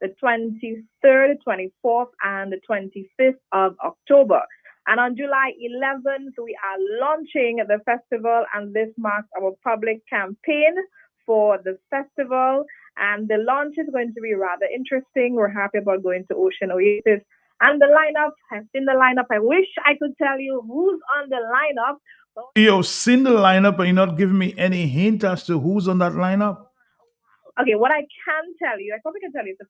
the 23rd, 24th, and the 25th of October. And on July 11th, we are launching the festival, and this marks our public campaign for the festival. And the launch is going to be rather interesting. We're happy about going to Ocean Oasis. And the lineup has seen the lineup. I wish I could tell you who's on the lineup. You've seen the lineup, but you're not giving me any hint as to who's on that lineup. Okay, what I can tell you, I probably can tell you, it's a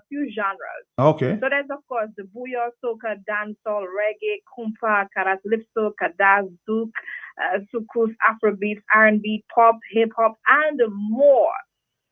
few genres. Okay. So there's of course the booyah, soca, dancehall, reggae, compa, calypso, kadaz, zouk, soukous, Afrobeats, R&B, pop, hip hop, and more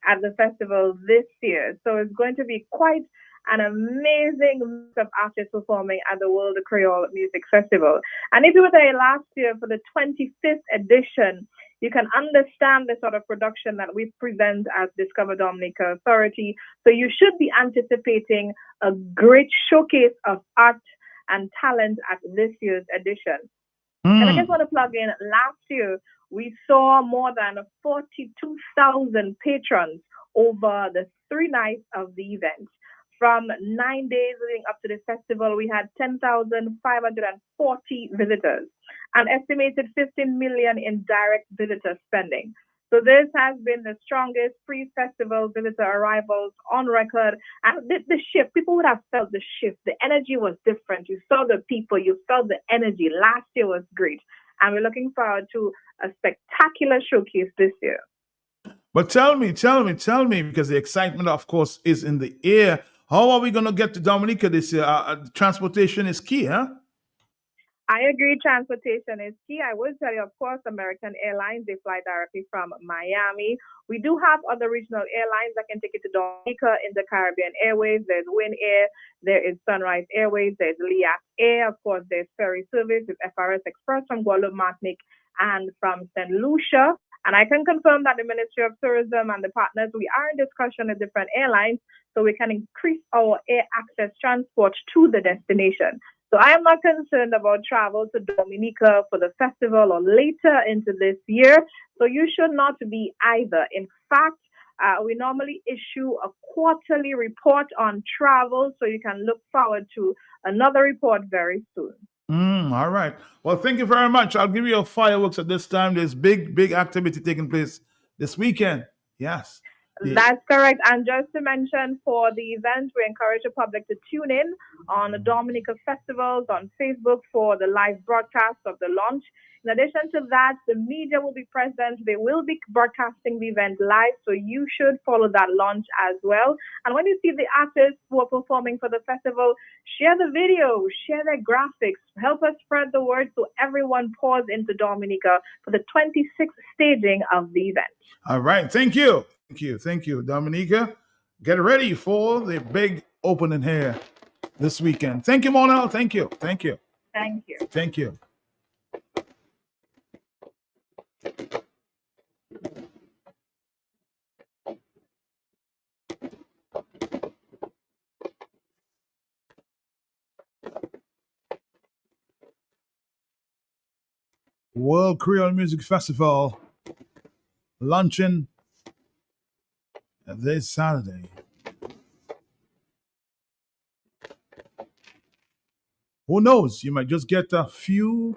at the festival this year. So it's going to be quite an amazing mix of artists performing at the World Creole Music Festival. And if you were there last year for the 25th edition, you can understand the sort of production that we present as Discover Dominica Authority. So you should be anticipating a great showcase of art and talent at this year's edition. And I just want to plug in, last year, we saw more than 42,000 patrons over the 3 nights of the event. From 9 days leading up to the festival, we had 10,540 visitors, an estimated 15 million in direct visitor spending. So this has been the strongest pre-festival visitor arrivals on record. And the shift, people would have felt the shift. The energy was different. You saw the people, you felt the energy. Last year was great. And we're looking forward to a spectacular showcase this year. But tell me, because the excitement, of course, is in the air. How are we going to get to Dominica this year? Transportation is key, huh? I agree. Transportation is key. I will tell you, of course, American Airlines, they fly directly from Miami. We do have other regional airlines that can take you to Dominica in the Caribbean Airways. There's Win Air, there is Sunrise Airways, there's Liat Air. Of course, there's ferry service with FRS Express from Guadeloupe, Martinique, and from St. Lucia. And I can confirm that the Ministry of Tourism and the partners, we are in discussion with different airlines so we can increase our air access transport to the destination. So I am not concerned about travel to Dominica for the festival or later into this year. So you should not be either. In fact, we normally issue a quarterly report on travel, so you can look forward to another report very soon. All right. Well, thank you very much. I'll give you a fireworks at this time. There's big activity taking place this weekend. Yes. That's correct. And just to mention, for the event, we encourage the public to tune in on the Dominica Festivals on Facebook for the live broadcast of the launch. In addition to that, the media will be present. They will be broadcasting the event live, so you should follow that launch as well. And when you see the artists who are performing for the festival, share the video, share their graphics, help us spread the word so everyone pours into Dominica for the 26th staging of the event. All right. Thank you. Thank you, Dominica. Get ready for the big opening here this weekend. Thank you, Monel. Thank you. World Creole Music Festival launching this Saturday. Who knows? You might just get a few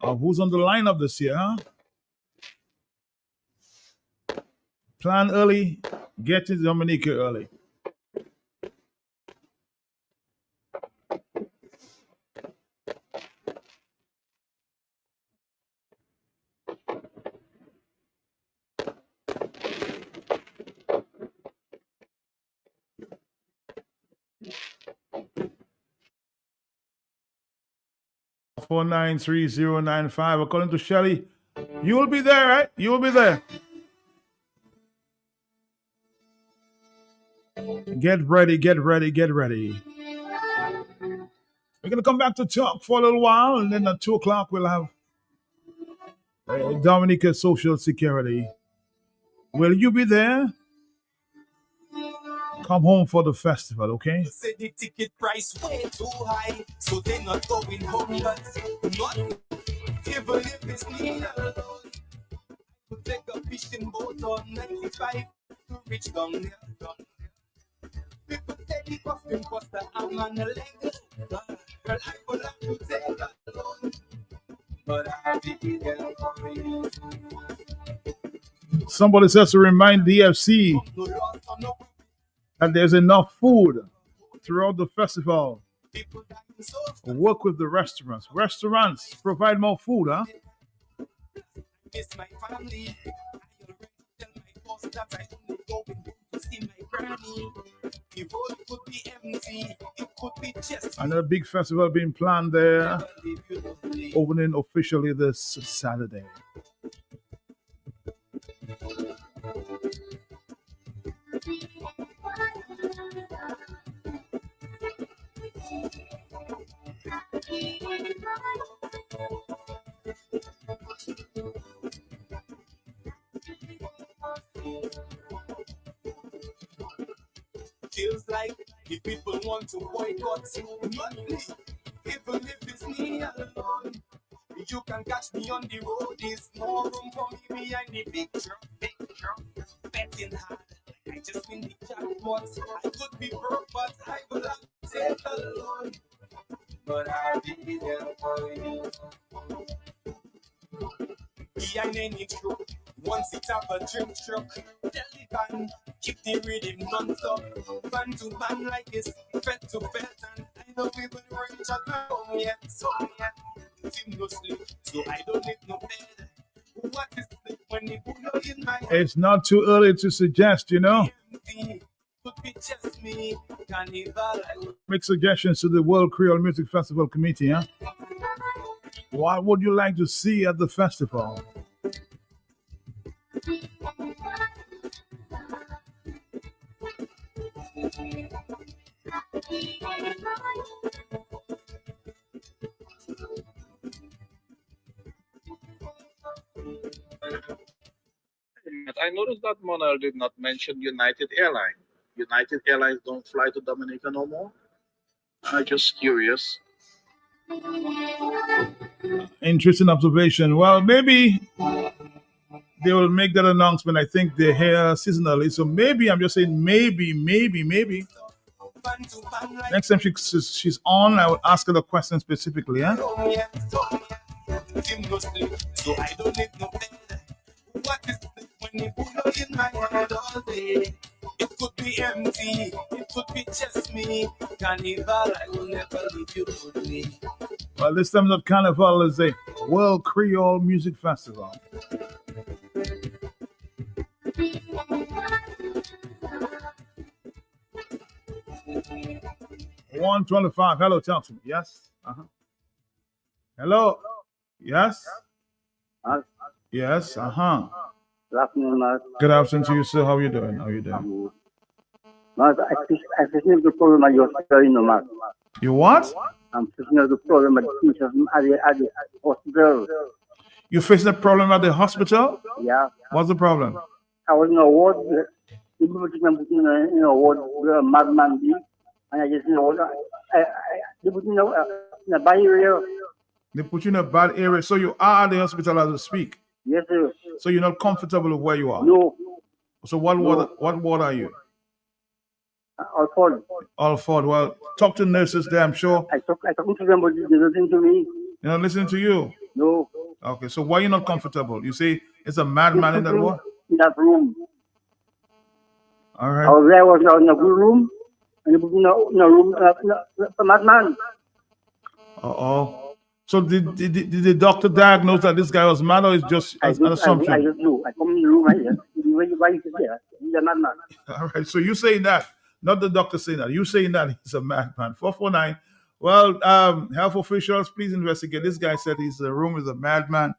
of who's on the lineup this year, huh? Plan early, get to Dominica early. Four 93095. According to Shelly, you will be there, right? You will be there. Get ready. We're gonna come back to talk for a little while, and then at 2:00 we'll have Dominica Social Security. Will you be there? Come home for the festival, okay? Say the ticket price way too high, so they're not going home. But not even if it's me alone. Take a fishing boat on 95 to reach down there. People say the costume cost a arm and a leg. Girl, I would have to take alone, but I'll be there for you. Somebody says to remind DFC No loss or no that there's enough food throughout the festival. people dying so Work with the restaurants. Restaurants provide more food, huh? miss my family. I already tell my boss that I only go in to see my granny. The road could be empty, it could be just Another big festival being planned there, leave you lonely. opening officially this Saturday. Feels like if people want to boycott monthly, even if it's me alone, you can catch me on the road. There's more room for me behind the big truck, betting hard. I just win the jackpot. I could be broke, but I will have to take alone. But I'll be there for you. Behind any truck, once it have a drink truck, tell the band, keep the rhythm non-stop. Band to band like this, fed to fed, and I know we will reach at home yet. So yet, team no sleep, so I don't need no bed. What is sleep when you put you in my It's not too early to suggest, empty? Could be just me, carnival, I would make suggestions to the World Creole Music Festival Committee, huh? What would you like to see at the festival? I noticed that Monel did not mention United Airlines. United Airlines don't fly to Dominica no more. I'm just curious. Interesting observation. Well, maybe they will make that announcement. I think they're here seasonally. So maybe, I'm just saying, maybe. band to band like Next time she's on, I will ask her the question specifically, huh? home yet. Team no sleep, so I don't need no bed. What is sleep when you put you in my head all day? It could be empty, it could be just me. Carnival, I will never leave you lonely. Well, this time not Carnival, is a World Creole Music Festival. 125. Hello, talk to me. Yes. Hello. Yes. Yes. Good afternoon, Mark. Good afternoon to you, sir. How are you doing? How are you doing? Mark, I facing the problem at your hospital, Mark. You what? I'm facing the problem at the hospital. You facing a problem at the hospital? Yeah. What's the problem? I was in a ward. People put me in a ward where a madman be. And I just, they put me in a bad area. They put you in a bad area, so you are at the hospital as we speak. Yes, sir. So you're not comfortable with where you are. No. So what ward are you? Alford. Alford. Well, talk to nurses there. I'm sure I talk to them, but they listen to me. they're not listening to you. No. Okay. So why are you not comfortable? You say it's a madman in that ward. In that room. All I right. was there, I was in a good room. And they put me in a room, a madman. Uh-oh. So did the doctor diagnose that this guy was mad, or it's just an I assumption? just know. I come in the room right here. Why you sit there? He's a madman. All right. So you saying that, not the doctor saying that. You saying that he's a madman. 449. Well, health officials, please investigate. This guy said his room is a madman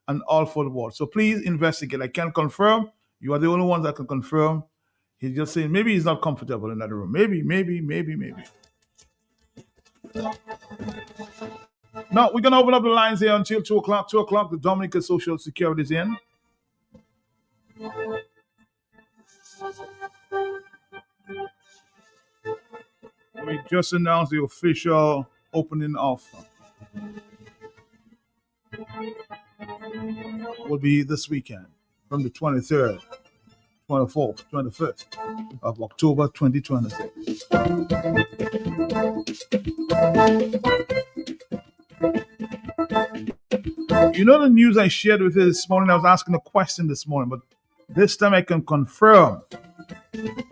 and all for the ward. So please investigate. I can't confirm. You are the only ones that can confirm. He's just saying maybe he's not comfortable in that room. Maybe. Now, we're going to open up the lines here until 2 o'clock. 2 o'clock, the Dominica Social Security is in. We just announced the official opening of will be this weekend from the 23rd, 24th, 25th of October 2026. You know the news I shared with you this morning? I was asking a question this morning, but this time I can confirm.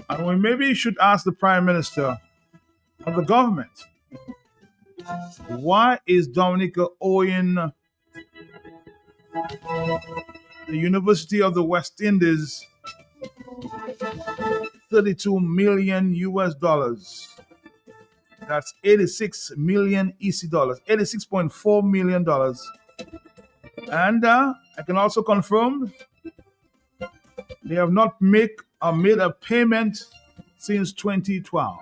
And we maybe should ask the Prime Minister of the government, why is Dominica owing the University of the West Indies $32 million US dollars? That's 86 million EC dollars, $86.4 million. And I can also confirm they have not made a payment since 2012.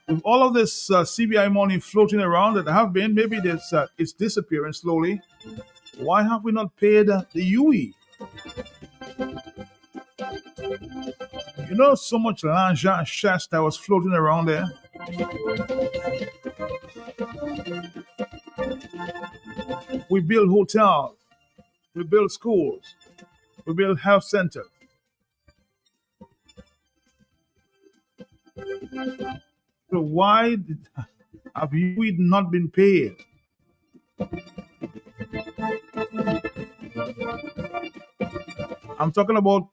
With all of this CBI money floating around that have been, maybe it's disappearing slowly. Why have we not paid the UE? You know, so much l'argent and chest that was floating around there. We build hotels, we build schools, we build health centers. So why have we not been paid? I'm talking about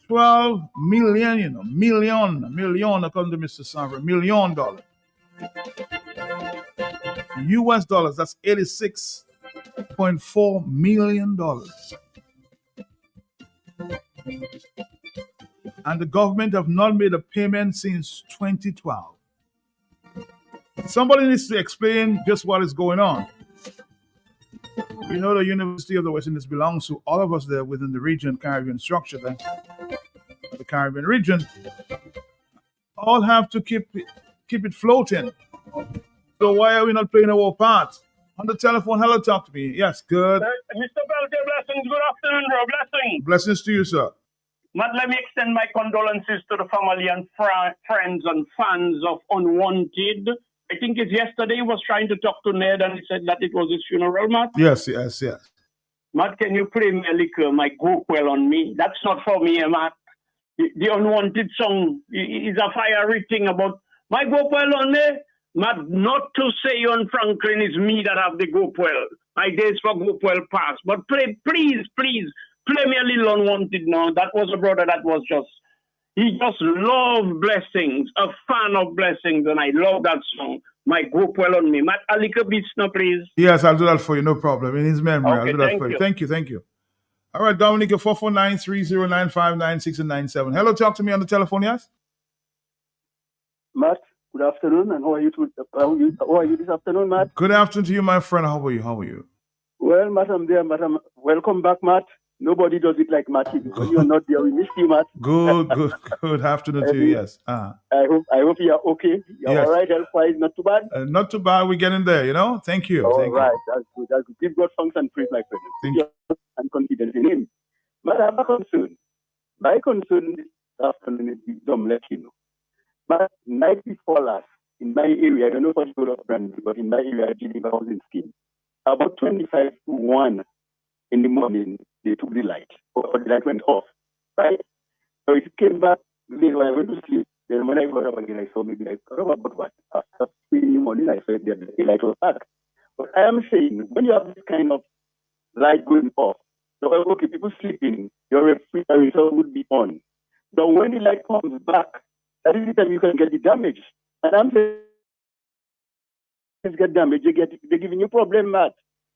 12 million, million, according to Mr. Sanford, $1 million. US dollars, that's $86.4 million. And the government have not made a payment since 2012. Somebody needs to explain just what is going on. You know, the University of the West Indies belongs to all of us there within the region, Caribbean structure there. The Caribbean region all have to keep it floating. So why are we not playing our part? On the telephone, hello, talk to me. Yes, good. Mr. Belke, blessings. Good afternoon, bro. Blessings. Blessings to you, sir. Matt, let me extend my condolences to the family and friends and fans of Unwanted. I think it's yesterday he was trying to talk to Ned and he said that it was his funeral, Matt. Yes. Matt, can you play me a liquor, my Go Well on Me? That's not for me, Matt. The Unwanted song is a fiery thing about my Go Well on Me. Matt, not to say on Franklin is me that have the Go Well. My days for Go Well past. But please, play me a little Unwanted now. That was a brother that was he just loved blessings, a fan of blessings, and I love that song. My Go Well on Me. Matt, a little bit now, please. Yes, I'll do that for you, no problem. In his memory, Okay, I'll do that for you. Thank you. All right, Dominica, 449-3095-96 and 97. Hello, talk to me on the telephone, yes? Matt, good afternoon, and how are you this afternoon, Matt? Good afternoon to you, my friend. How are you? Well, Matt, I'm there, Matt. Welcome back, Matt. Nobody does it like Matt. When you're not there, we miss you, Matt. Good afternoon to you, yes. I hope you're okay. You're yes. all right, health-wise, not too bad? Not too bad. We're getting there, Thank you. All right, that's good. Give God thanks and praise, my friend. Thank you. And confidence in Him. But I have a concern. My concern this afternoon is let you know. But night before last, in my area, I don't know what you call it, but in my area, Geneva housing scheme, about 25 to 1 in the morning, they took the light, or the light went off, right? So it came back late when I went to sleep. Then when I got up again, I saw maybe I got up about what? After 3 in the morning, I saw that the light was back. But I am saying, when you have this kind of light going off, so okay, people sleeping, your refrigerator would be on. But when the light comes back, that is the time you can get the damage. And I'm saying, get damage, they're giving you a problem, Matt.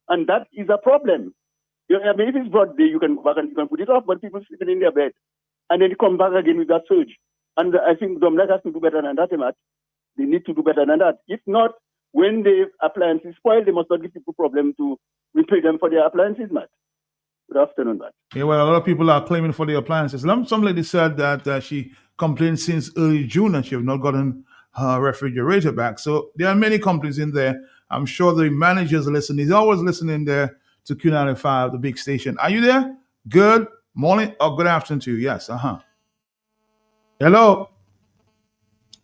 And that is a problem. I mean, if it's broad day, you can go back and you can put it off, but people sleeping in their bed. And then you come back again with that surge. And I think Dominic has to do better than that, Matt. They need to do better than that. If not, when the appliances spoil, they must not give people problem to repay them for their appliances, Matt. Good afternoon, Matt. Yeah, well, a lot of people are claiming for the appliances. Some lady said that she complained since early June and she have not gotten her refrigerator back. So there are many companies in there. I'm sure the managers listen. He's always listening there to Q95, the big station. Are you there? Good morning or good afternoon to you. Yes, Hello?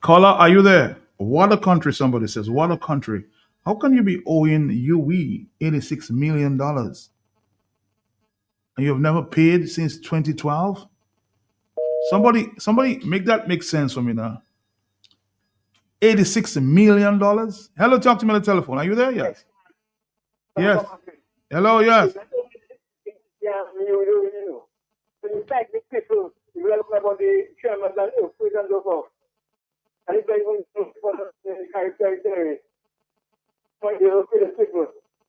Caller, are you there? What a country, somebody says. What a country. How can you be owing UE $86 million and you've never paid since 2012? Somebody make that make sense for me now. $86 million? Hello, talk to me on the telephone. Are you there? Yes. Yes. Hello, yes. Yeah, you. So in fact, the people, you will look about the chairman and earthquake and so forth. And it's not even for the territory. For the people.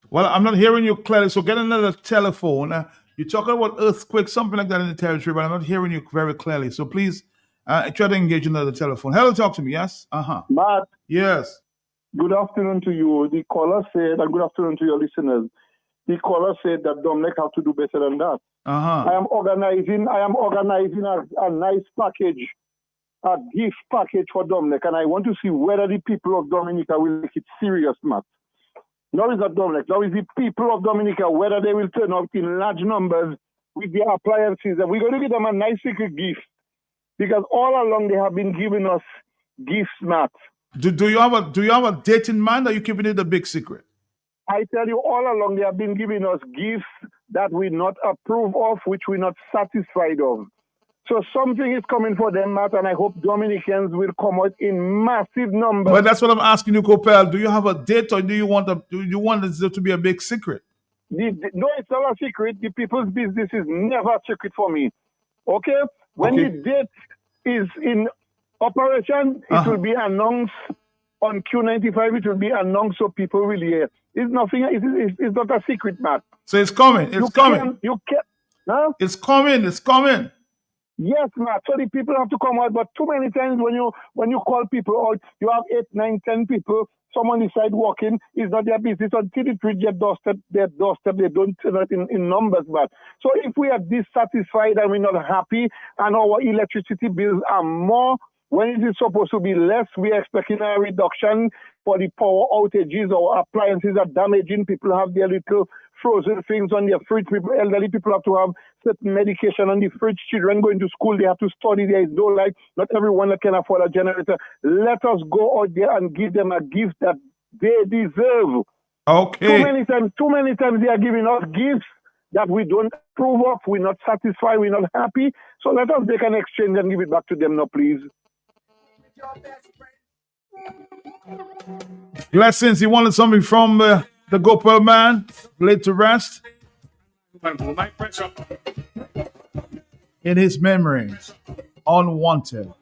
Well, I'm not hearing you clearly, so get another telephone. You're talking about earthquake, something like that in the territory, but I'm not hearing you very clearly. So please try to engage another telephone. Hello, talk to me. Yes? Uh-huh. Matt, Yes. good afternoon to you. The caller said, and good afternoon to your listeners. The caller said that Dominic have to do better than that. Uh-huh. I am organizing a nice package, a gift package for Dominic, and I want to see whether the people of Dominica will take it serious, Matt. Now is not Dominic, now is the people of Dominica, whether they will turn out in large numbers with their appliances. And we're going to give them a nice little gift. Because all along they have been giving us gifts, Matt. Do you have a date in mind, or are you keeping it a big secret? I tell you, all along they have been giving us gifts that we not approve of, which we're not satisfied of. So something is coming for them, Matt, and I hope Dominicans will come out in massive numbers. Well, that's what I'm asking you, Copel. Do you have a date, or do you want it to be a big secret? No, it's not a secret. The people's business is never a secret for me. Okay? When Okay. the date is in operation, it will be announced on Q95. It will be announced so people will hear. It's nothing. It's not a secret, Matt. So it's coming. It's coming. You can't. Huh? It's coming. It's coming. Yes, Matt. So the people have to come out. But too many times when you call people out, you have 8, 9, 10 people. Someone decide walking is not their business until it reach their doorstep. They don't turn it in numbers, but so if we are dissatisfied and we're not happy, and our electricity bills are more when it is supposed to be less, we are expecting a reduction for the power outages or appliances are damaging. People have their little frozen things on their fridge. Elderly people have to have certain medication on the fridge. Children going to school, they have to study. There is no light. Not everyone that can afford a generator. Let us go out there and give them a gift that they deserve. Okay. Too many times they are giving us gifts that we don't approve of. We're not satisfied. We're not happy. So let us make an exchange and give it back to them now, please. Blessings. You wanted something from the Gopel man, laid to rest. In his memories, unwanted.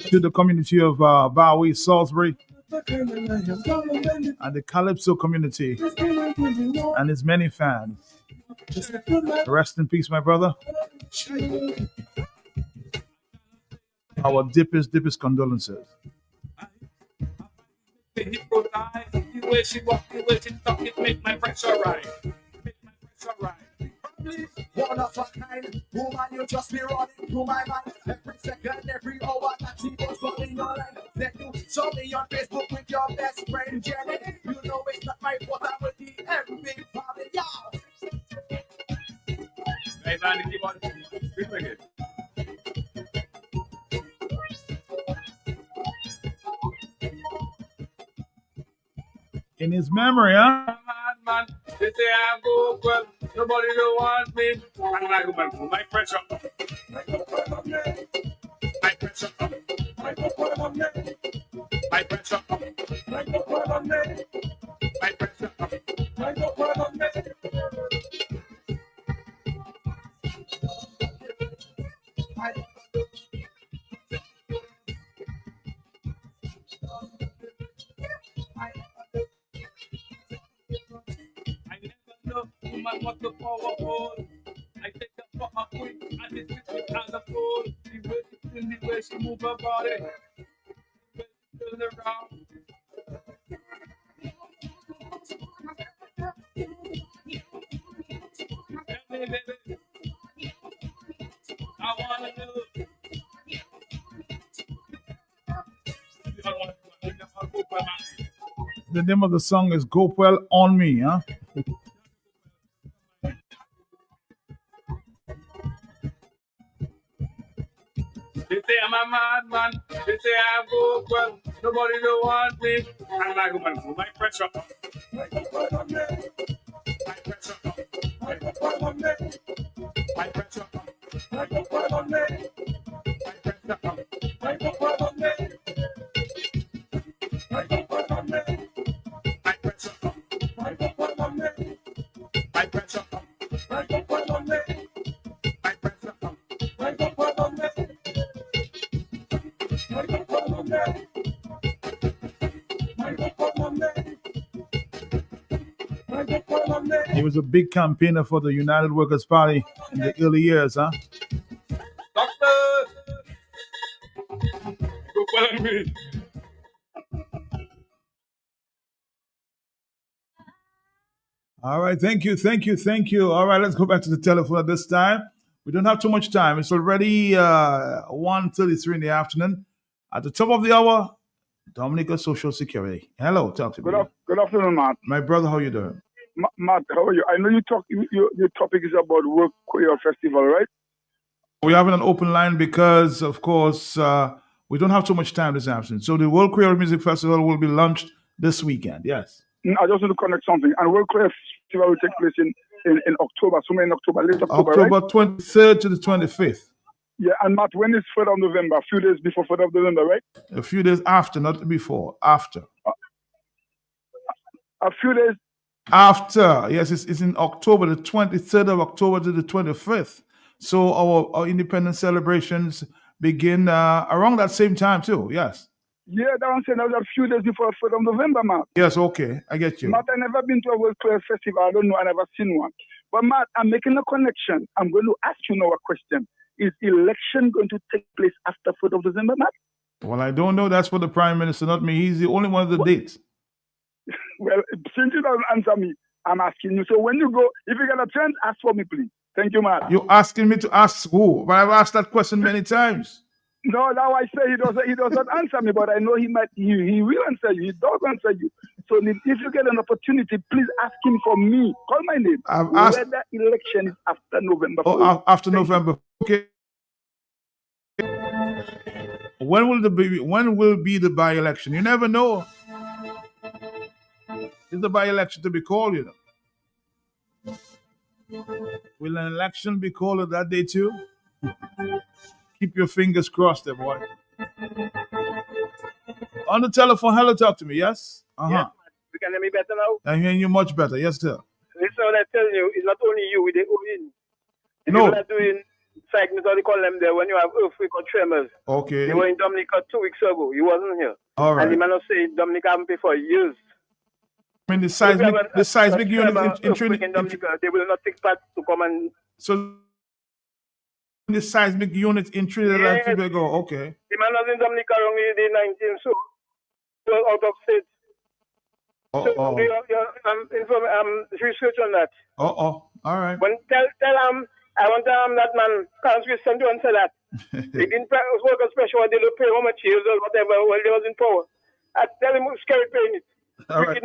To the community of Bowie, Salisbury, and the Calypso community, and his many fans. Rest in peace, my brother. Our deepest condolences. The way she walk, the way she talk, it make my pressure rise. One of a kind, woman, you just be running through my mind. Every second, every hour, that she goes running your line. Then you show me on Facebook with your best friend Jenny. You know it's not my fault, I will be everything for y'all. Hey, man, keep on. Bring it. In his memory, huh? Man, they say I go well, nobody don't want me. And I go back to my pressure. My pressure. My pressure. My pressure. Woman, what the powerful. I take her for a queen, and it's it as a fool. The way she move her body, the way she turn around. Hey, baby, I wanna do. The name of the song is Gopel On Me, huh? They say I'm a madman. They say I go well. Nobody don't want me. And my woman, my pressure up. My pressure up. My pressure up. My pressure up. My pressure up. My pressure up. My pressure up. My pressure up. My pressure up. My pressure up. My He was a big campaigner for the United Workers' Party in the early years, huh? Doctor! Go follow me. All right, thank you. All right, let's go back to the telephone at this time. We don't have too much time. It's already 1:33 in the afternoon. At the top of the hour, Dominica Social Security. Hello, talk to me. Good afternoon, Matt. My brother, how you doing? Matt, how are you? I know your topic is about World Queer Festival, right? We're having an open line because, of course, we don't have too much time this afternoon. So the World Queer Music Festival will be launched this weekend. Yes. I just want to connect something. And World Queer Festival will take place in October, somewhere in October, late October, October right? 23rd to the 25th. Yeah, and Matt, when is 3rd of November? A few days before 3rd of November, right? A few days after, not before. After. A few days. After. Yes, it's in October, the 23rd of October to the 25th. So our independence celebrations begin around that same time too. Yes. Yeah, that I'm saying that was a few days before 3rd of November, Matt. Yes, okay. I get you. Matt, I never been to a World Queer Festival. I don't know. I never seen one. But Matt, I'm making a connection. I'm going to ask you now a question. Is election going to take place after 4th of December, Matt? Well, I don't know. That's for the Prime Minister, not me. He's the only one of the dates. Well, since you don't answer me, I'm asking you. So when you go, if you get a chance, ask for me, please. Thank you, Matt. You're asking me to ask who? But I've asked that question many times. No, now I say he doesn't answer me, but I know he will answer you. He does answer you. So if you get an opportunity, please ask him for me. Call my name. I've asked. Whether election is after November. Oh, after November. Okay. When will be the by-election? You never know. Is the by-election to be called, you know? Will an election be called that day too? Keep your fingers crossed there, boy. On the telephone, hello, talk to me, yes? Yes, you can hear me better now? I'm hearing you much better, yes, sir. Listen, what I'm telling you, it's not only you with the OIN. The No. people are doing segments, what they call them there, when you have earthquake or tremors. Okay. They were in Dominica 2 weeks ago. You wasn't here. All right. And the man was saying Dominica haven't paid for years. I mean, the seismic unit in Trinidad. In Dominica, they will not take part to come and... So, the seismic unit in Trinidad and Tobago, okay. The man was in Dominica around the 19th, so he was out of state. So research on that. All right. When tell I want that man can't send to answer that. They didn't work a special, they don't pay how much years or whatever while they was in power. I tell him scary paying it. All right.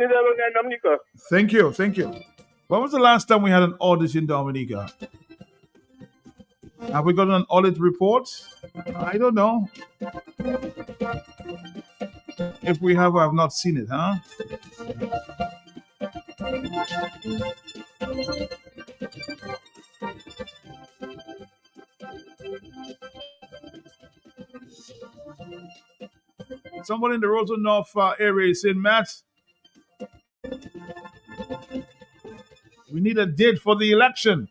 Thank you. When was the last time we had an audit in Dominica? Have we got an audit report? I don't know. If we have, I have not seen it, huh? Someone in the Roseau North area is saying, Matt, we need a date for the election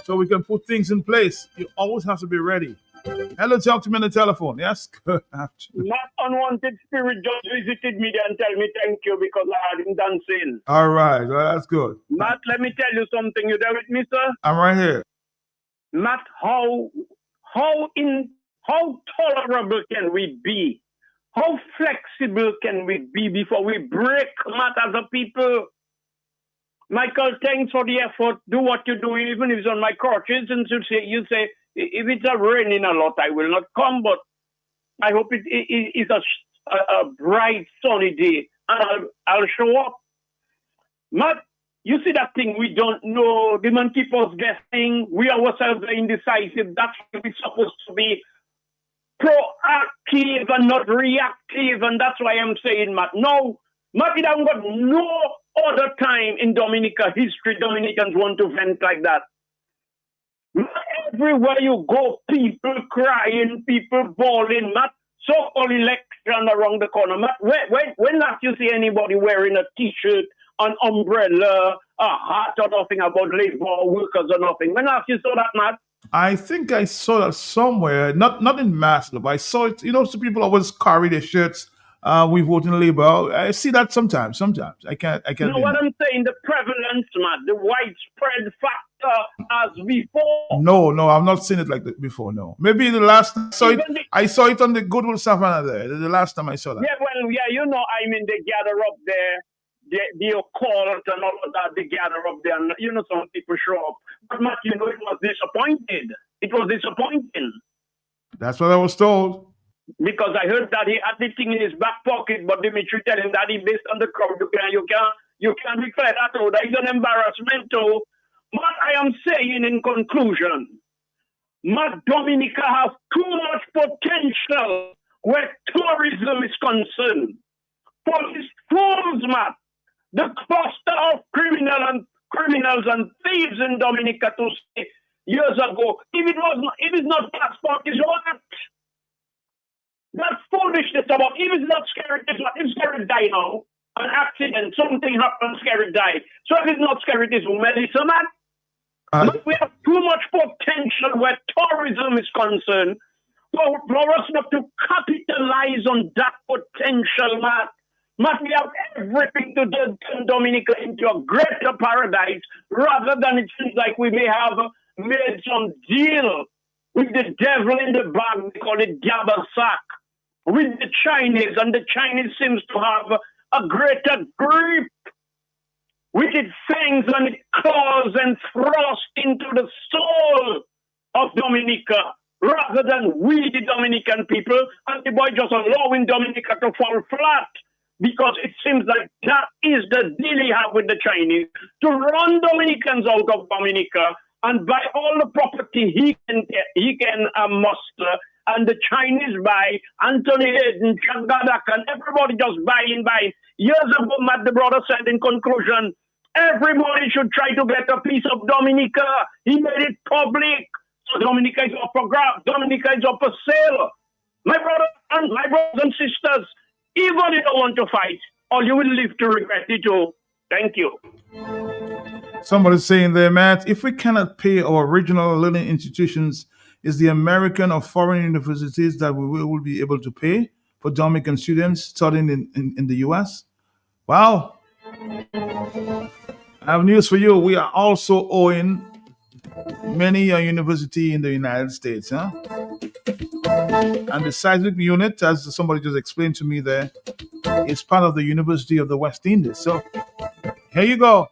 so we can put things in place. You always have to be ready. Hello, talk to me on the telephone. Yes? Not unwanted spirit just visited me and tell me thank you because I had him dancing. All right. Well, that's good. Matt, let me tell you something. You there with me, sir? I'm right here. Matt, how tolerable can we be? How flexible can we be before we break, Matt, as a people? Michael, thanks for the effort. Do what you do, even if it's on my crutches. And you say, if it's raining a lot, I will not come. But I hope it is a bright, sunny day. And I'll show up. Matt, You see that thing we don't know. The man keep us guessing. We ourselves are indecisive. That's why we're supposed to be proactive and not reactive. And that's why I'm saying, Matt, no, Matt, it haven't got no other time in Dominica history Dominicans want to vent like that. Everywhere you go, people crying, people bawling, Matt. So-called election around the corner. Matt, when last you see anybody wearing a T-shirt, an umbrella, a hat or nothing about labor workers or nothing? When last you saw that, Matt? I think I saw that somewhere, not in mass, but I saw it. You know, some people always carry their shirts. We vote in Labour. I see that sometimes. I can't. You know what I'm saying? The prevalence, Matt, the widespread factor as before. No, I've not seen it like that before. No, maybe the last time I saw it on the Goodwill Savannah there. The last time I saw that. Yeah, well, yeah, you know, I mean, they gather up there. The occult and all of that, they gather up there, and you know, some people show up. But Matt, you know, it was disappointed. It was disappointing. That's what I was told. Because I heard that he had the thing in his back pocket, but Dimitri tell him that he based on the crowd, you can't declare that. Oh, that is an embarrassment. Oh, Matt, I am saying in conclusion, Matt, Dominica has too much potential where tourism is concerned. For these fools, Matt, the cluster of criminals and thieves in Dominica to say years ago, if it's not passport, it's what? That's foolishness about if it's not scary, it's what? If scary die now, an accident, something happened, scary die. So if it's not scary, it's Melissa, man. We have too much potential where tourism is concerned for us not to capitalize on that potential, man. Matt, we have everything to turn Dominica into a greater paradise rather than it seems like we may have made some deal with the devil in the bag, we call it Gabasak, with the Chinese, and the Chinese seems to have a greater grip with its fangs and its claws and thrust into the soul of Dominica rather than we, the Dominican people, and the boy just allowing Dominica to fall flat. Because it seems like that is the deal he have with the Chinese, to run Dominicans out of Dominica and buy all the property he can muster, and the Chinese buy, Anthony Hayden, Changadak, and everybody just buying. Years ago, Matt, the brother said in conclusion, everybody should try to get a piece of Dominica. He made it public. So Dominica is up for grabs. Dominica is up for sale. My brothers and sisters, even if you don't want to fight, or you will live to regret it too. Thank you. Somebody's saying there, Matt, if we cannot pay our regional learning institutions, is the American or foreign universities that we will be able to pay for Dominican students studying in the U.S.? Wow. I have news for you. We are also owing many a university in the United States. Huh? And the seismic unit, as somebody just explained to me there, is part of the University of the West Indies. So here you go.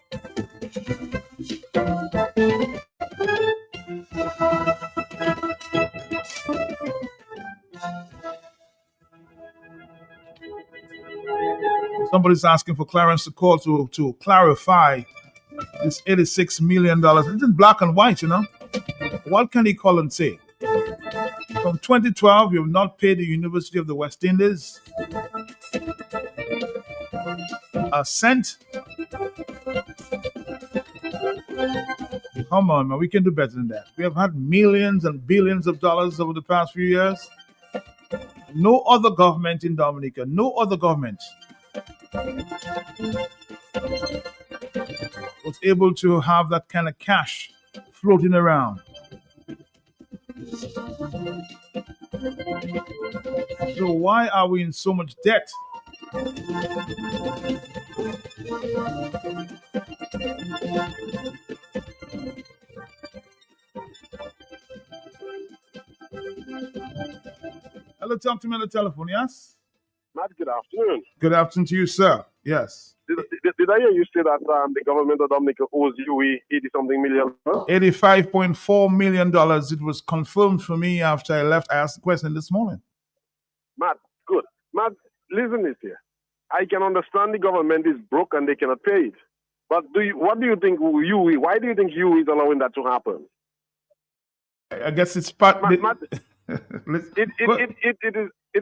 Somebody's asking for Clarence to call to clarify this $86 million. It's in black and white, you know. What can he call and say? From 2012, you have not paid the University of the West Indies a cent. Come on, man, we can do better than that. We have had millions and billions of dollars over the past few years. No other government in Dominica, no other government was able to have that kind of cash floating around. So why are we in so much debt? Hello, talk to me on the telephone, yes? Matt, good afternoon. Good afternoon to you, sir. Yes. Did I hear you say that the government of Dominica owes you 80-something million? $85.4 million. It was confirmed for me after I left. I asked the question this morning. Matt, good. Matt, listen this here. I can understand the government is broke and they cannot pay it. But what do you think UE? Why do you think UE is allowing that to happen? I guess it's part. It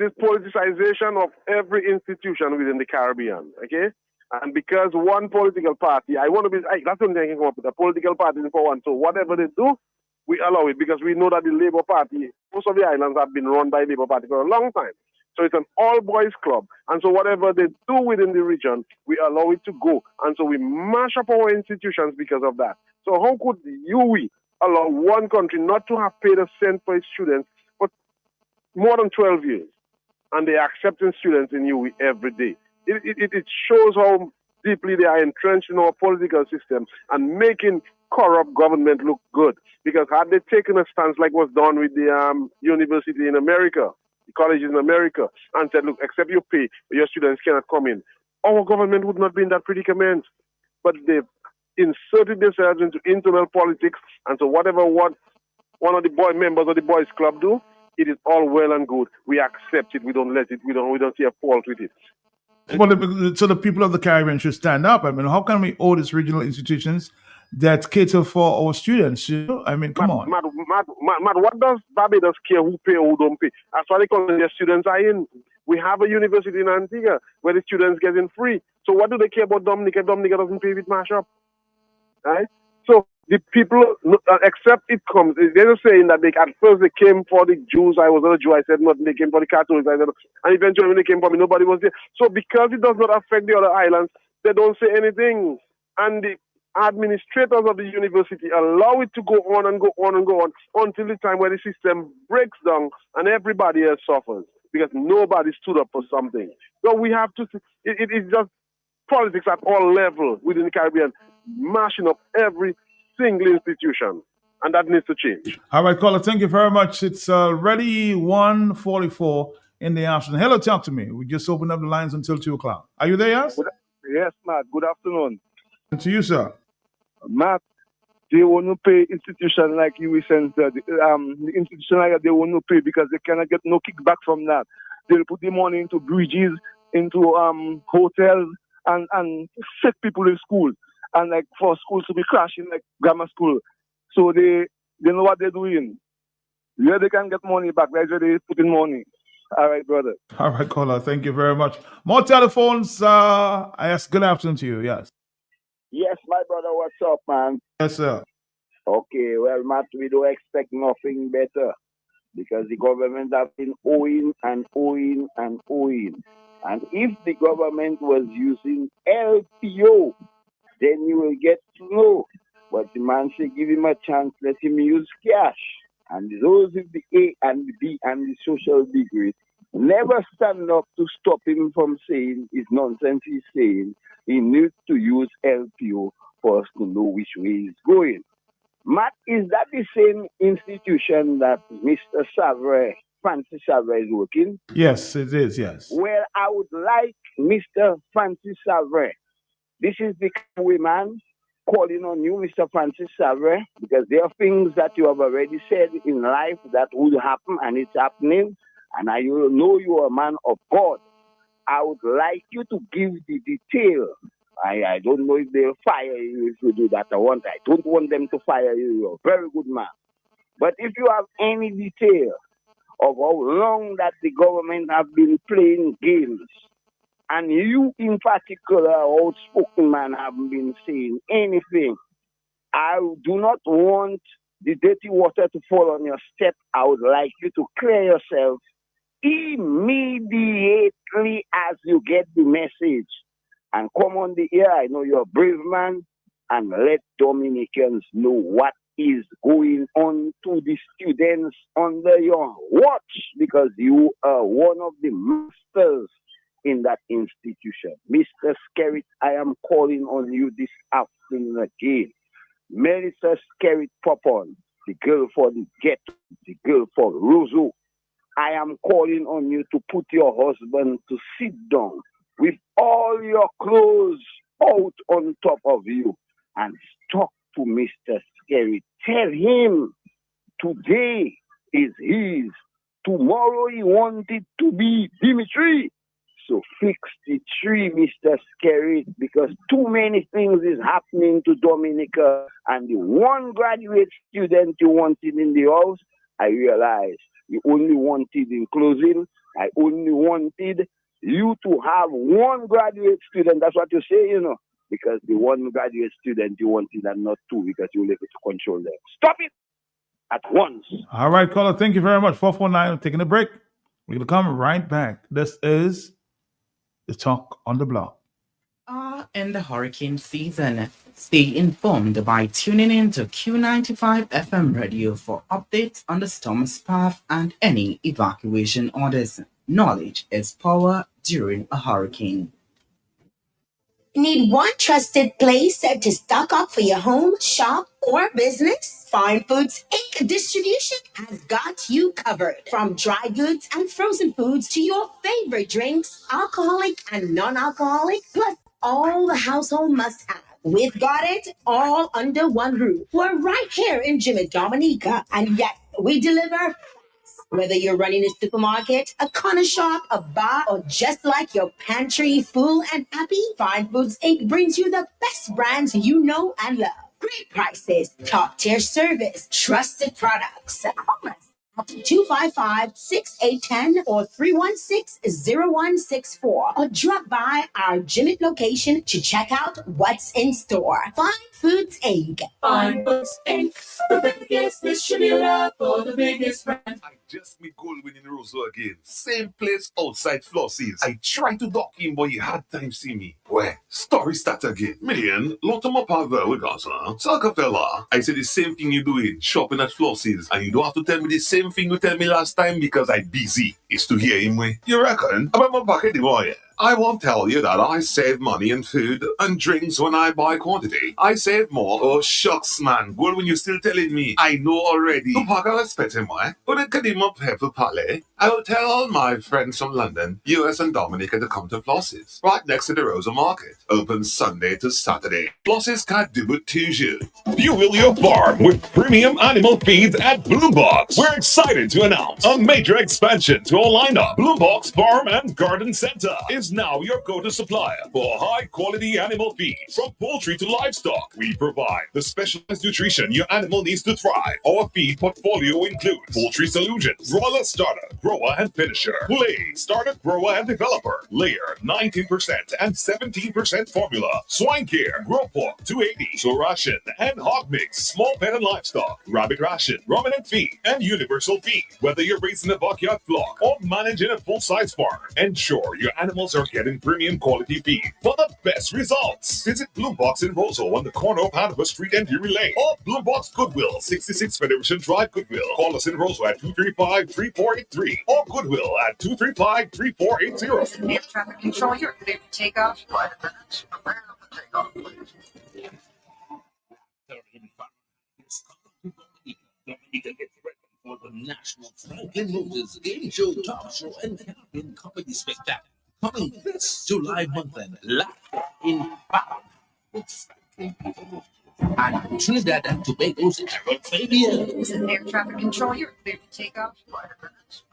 is politicization of every institution within the Caribbean. Okay, and because one political party, that's the only thing I can come up with. A political party in power, and so whatever they do, we allow it because we know that the Labour Party, most of the islands have been run by Labour Party for a long time. So it's an all-boys club. And so whatever they do within the region, we allow it to go. And so we mash up our institutions because of that. So how could UE allow one country not to have paid a cent for its students for more than 12 years? And they are accepting students in UE every day. It shows how deeply they are entrenched in our political system and making corrupt government look good. Because had they taken a stance like was done with the university in America, colleges in America, and said, look, except you pay, your students cannot come in, our government would not be in that predicament. But they've inserted themselves into internal politics, and so whatever one of the members of the boys club do, it is all well and good. We accept it. We don't let it. We don't see a fault with it. Well, so the people of the Caribbean should stand up. I mean, how can we owe these regional institutions that cater for our students? You know? I mean, come on. Matt, what does Barbados care who pay or who don't pay? As far as their students are in. We have a university in Antigua where the students get in free. So what do they care about Dominica? Dominica doesn't pay with mashup. Right? So the people, except it comes, they're just saying that at first they came for the Jews. I was not a Jew. I said nothing. They came for the Catholics. I said, and eventually when they came for me, nobody was there. So because it does not affect the other islands, they don't say anything. And the administrators of the university allow it to go on and go on and go on until the time where the system breaks down and everybody else suffers because nobody stood up for something. So we have to, it's just politics at all levels within the Caribbean, mashing up every single institution, and that needs to change. All right, caller, thank you very much. It's already 1:44 in the afternoon. Hello, talk to me. We just opened up the lines until 2 o'clock. Are you there, yes? Yes, Matt. Good afternoon. And to you, sir. Matt, they want to pay institutions like UE Center, the institution like that, they want to pay because they cannot get no kickback from that. They'll put the money into bridges, into hotels, and set people in school. And like for schools to be crashing like grammar school. So they know what they're doing. Where they can get money back, that's where they put in money. All right, brother. All right, caller. Thank you very much. More telephones. I ask good afternoon to you. Yes. Yes, my brother. What's up, man? Yes, sir. Okay, well, Matt, we don't expect nothing better because the government have been owing and owing and owing. And if the government was using LPO, then you will get to know. But the man say, give him a chance, let him use cash. And those with the A and the B and the social degree never stand up to stop him from saying his nonsense he's saying. He needs to use LPO for us to know which way he's going. Matt, is that the same institution that Mr. Savre, Francis Savre, is working? Yes, it is, yes. Well, I would like Mr. Francis Savre. This is the way, man, calling on you, Mr. Francis Savre, because there are things that you have already said in life that would happen, and it's happening, and I know you are a man of God. I would like you to give the detail. I don't know if they'll fire you if you do that. I don't want them to fire you. You're a very good man. But if you have any detail of how long that the government have been playing games, and you in particular, outspoken man, haven't been saying anything, I do not want the dirty water to fall on your step. I would like you to clear yourself immediately as you get the message. And come on the air. I know you're a brave man. And let Dominicans know what is going on to the students under your watch, because you are one of the masters in that institution. Mr. Skerrit, I am calling on you this afternoon again. Melissa Skerrit Popon, the girl for the ghetto, the girl for Roseau. I am calling on you to put your husband to sit down with all your clothes out on top of you and talk to Mr. Skerrit. Tell him today is his. Tomorrow he wanted to be Dimitri. So fix the tree, Mr. Scary, because too many things is happening to Dominica. And the one graduate student you wanted in the house, I realized you only wanted, in closing, I only wanted you to have one graduate student. That's what you say, you know, because the one graduate student you wanted and not two, because you're able to control them. Stop it at once. All right, caller. Thank you very much. 449. I'm taking a break. We're going to come right back. This is the Talk on the Block. In the hurricane season, stay informed by tuning in to Q95 FM radio for updates on the storm's path and any evacuation orders. Knowledge is power during a hurricane. Need one trusted place to stock up for your home, shop, or business? Fine Foods Inc. Distribution has got you covered. From dry goods and frozen foods to your favorite drinks, alcoholic and non-alcoholic, plus all the household must-have. We've got it all under one roof. We're right here in Jimmy Dominica, and yet we deliver. Whether you're running a supermarket, a corner shop, a bar, or just like your pantry full and happy, Fine Foods Inc. brings you the best brands you know and love. Great prices, top-tier service, trusted products. Call us at 255-6810 or 316-0164, or drop by our Jimmy location to check out what's in store. Fine Foods Inc. Fine Foods Inc. The biggest distributor for the biggest brand. I just meet Goldwyn in Roseau again. Same place outside Flossie's. I tried to dock him, but he had time see me. Where? Story start again. Million, lot of my partner with us, huh? Saka fella. I said the same thing you doing, shopping at Flossie's, and you don't have to tell me the same thing you tell me last time because I busy. It's to hear him way. You reckon? About my pocket, boy. I won't tell you that I save money in food and drinks when I buy quantity. I save more. Oh, shucks, man. Well, when you're still telling me, I know already. The pack I expect him, why? But it could him up here for Palais. I will tell all my friends from London, US and Dominica to come to Floss's, right next to the Rosa Market. Open Sunday to Saturday. Floss's can't do it toujours. Fuel your farm with premium animal feeds at Bloombox. We're excited to announce a major expansion to our lineup. Bloombox Farm and Garden Center is now your go-to supplier for high-quality animal feed. From poultry to livestock, we provide the specialized nutrition your animal needs to thrive. Our feed portfolio includes poultry solutions, broiler starter, grower and finisher, lay, starter, grower and developer, layer, 19% and 17% formula, swine care, grow pork, 280, so ration and hog mix, small pet and livestock, rabbit ration, ruminant feed, and universal feed. Whether you're raising a backyard flock or managing a full-size farm, ensure your animals are getting premium quality feed for the best results. Visit Bloombox in Roseau on the corner of Hanover Street and Drury Lane, or Bloombox Goodwill, 66 Federation Drive, Goodwill. Call us in Roseau at 235-3483 or Goodwill at 235-3480. Air traffic control, you're clear to take off. 5 minutes. Prepare the takeoff, please. Dominica gets ready for the National Franklin Moses Game Show, Talk Show, and Caribbean Comedy Spectacular. Coming this July month and live in Bath with Franklin people and Trinidad and Tobago's Harold Fabian. This is air traffic control, you're clear to take off. 5 minutes.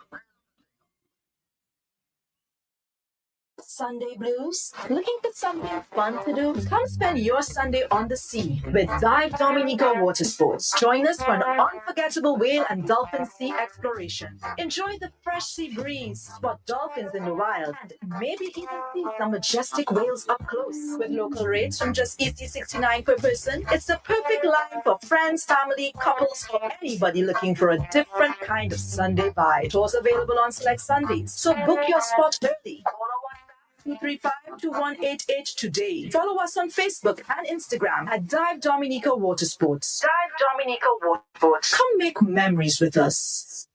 Sunday blues? Looking for something fun to do? Come spend your Sunday on the sea with Dive Dominica Water Sports. Join us for an unforgettable whale and dolphin sea exploration. Enjoy the fresh sea breeze, spot dolphins in the wild, and maybe even see some majestic whales up close. With local rates from just $69 per person, it's the perfect line for friends, family, couples, or anybody looking for a different kind of Sunday vibe. Tours available on select Sundays, so book your spot early. 235-2188 today. Follow us on Facebook and Instagram at Dive Dominica Water Sports. Dive Dominica Water Sports. Come make memories with us.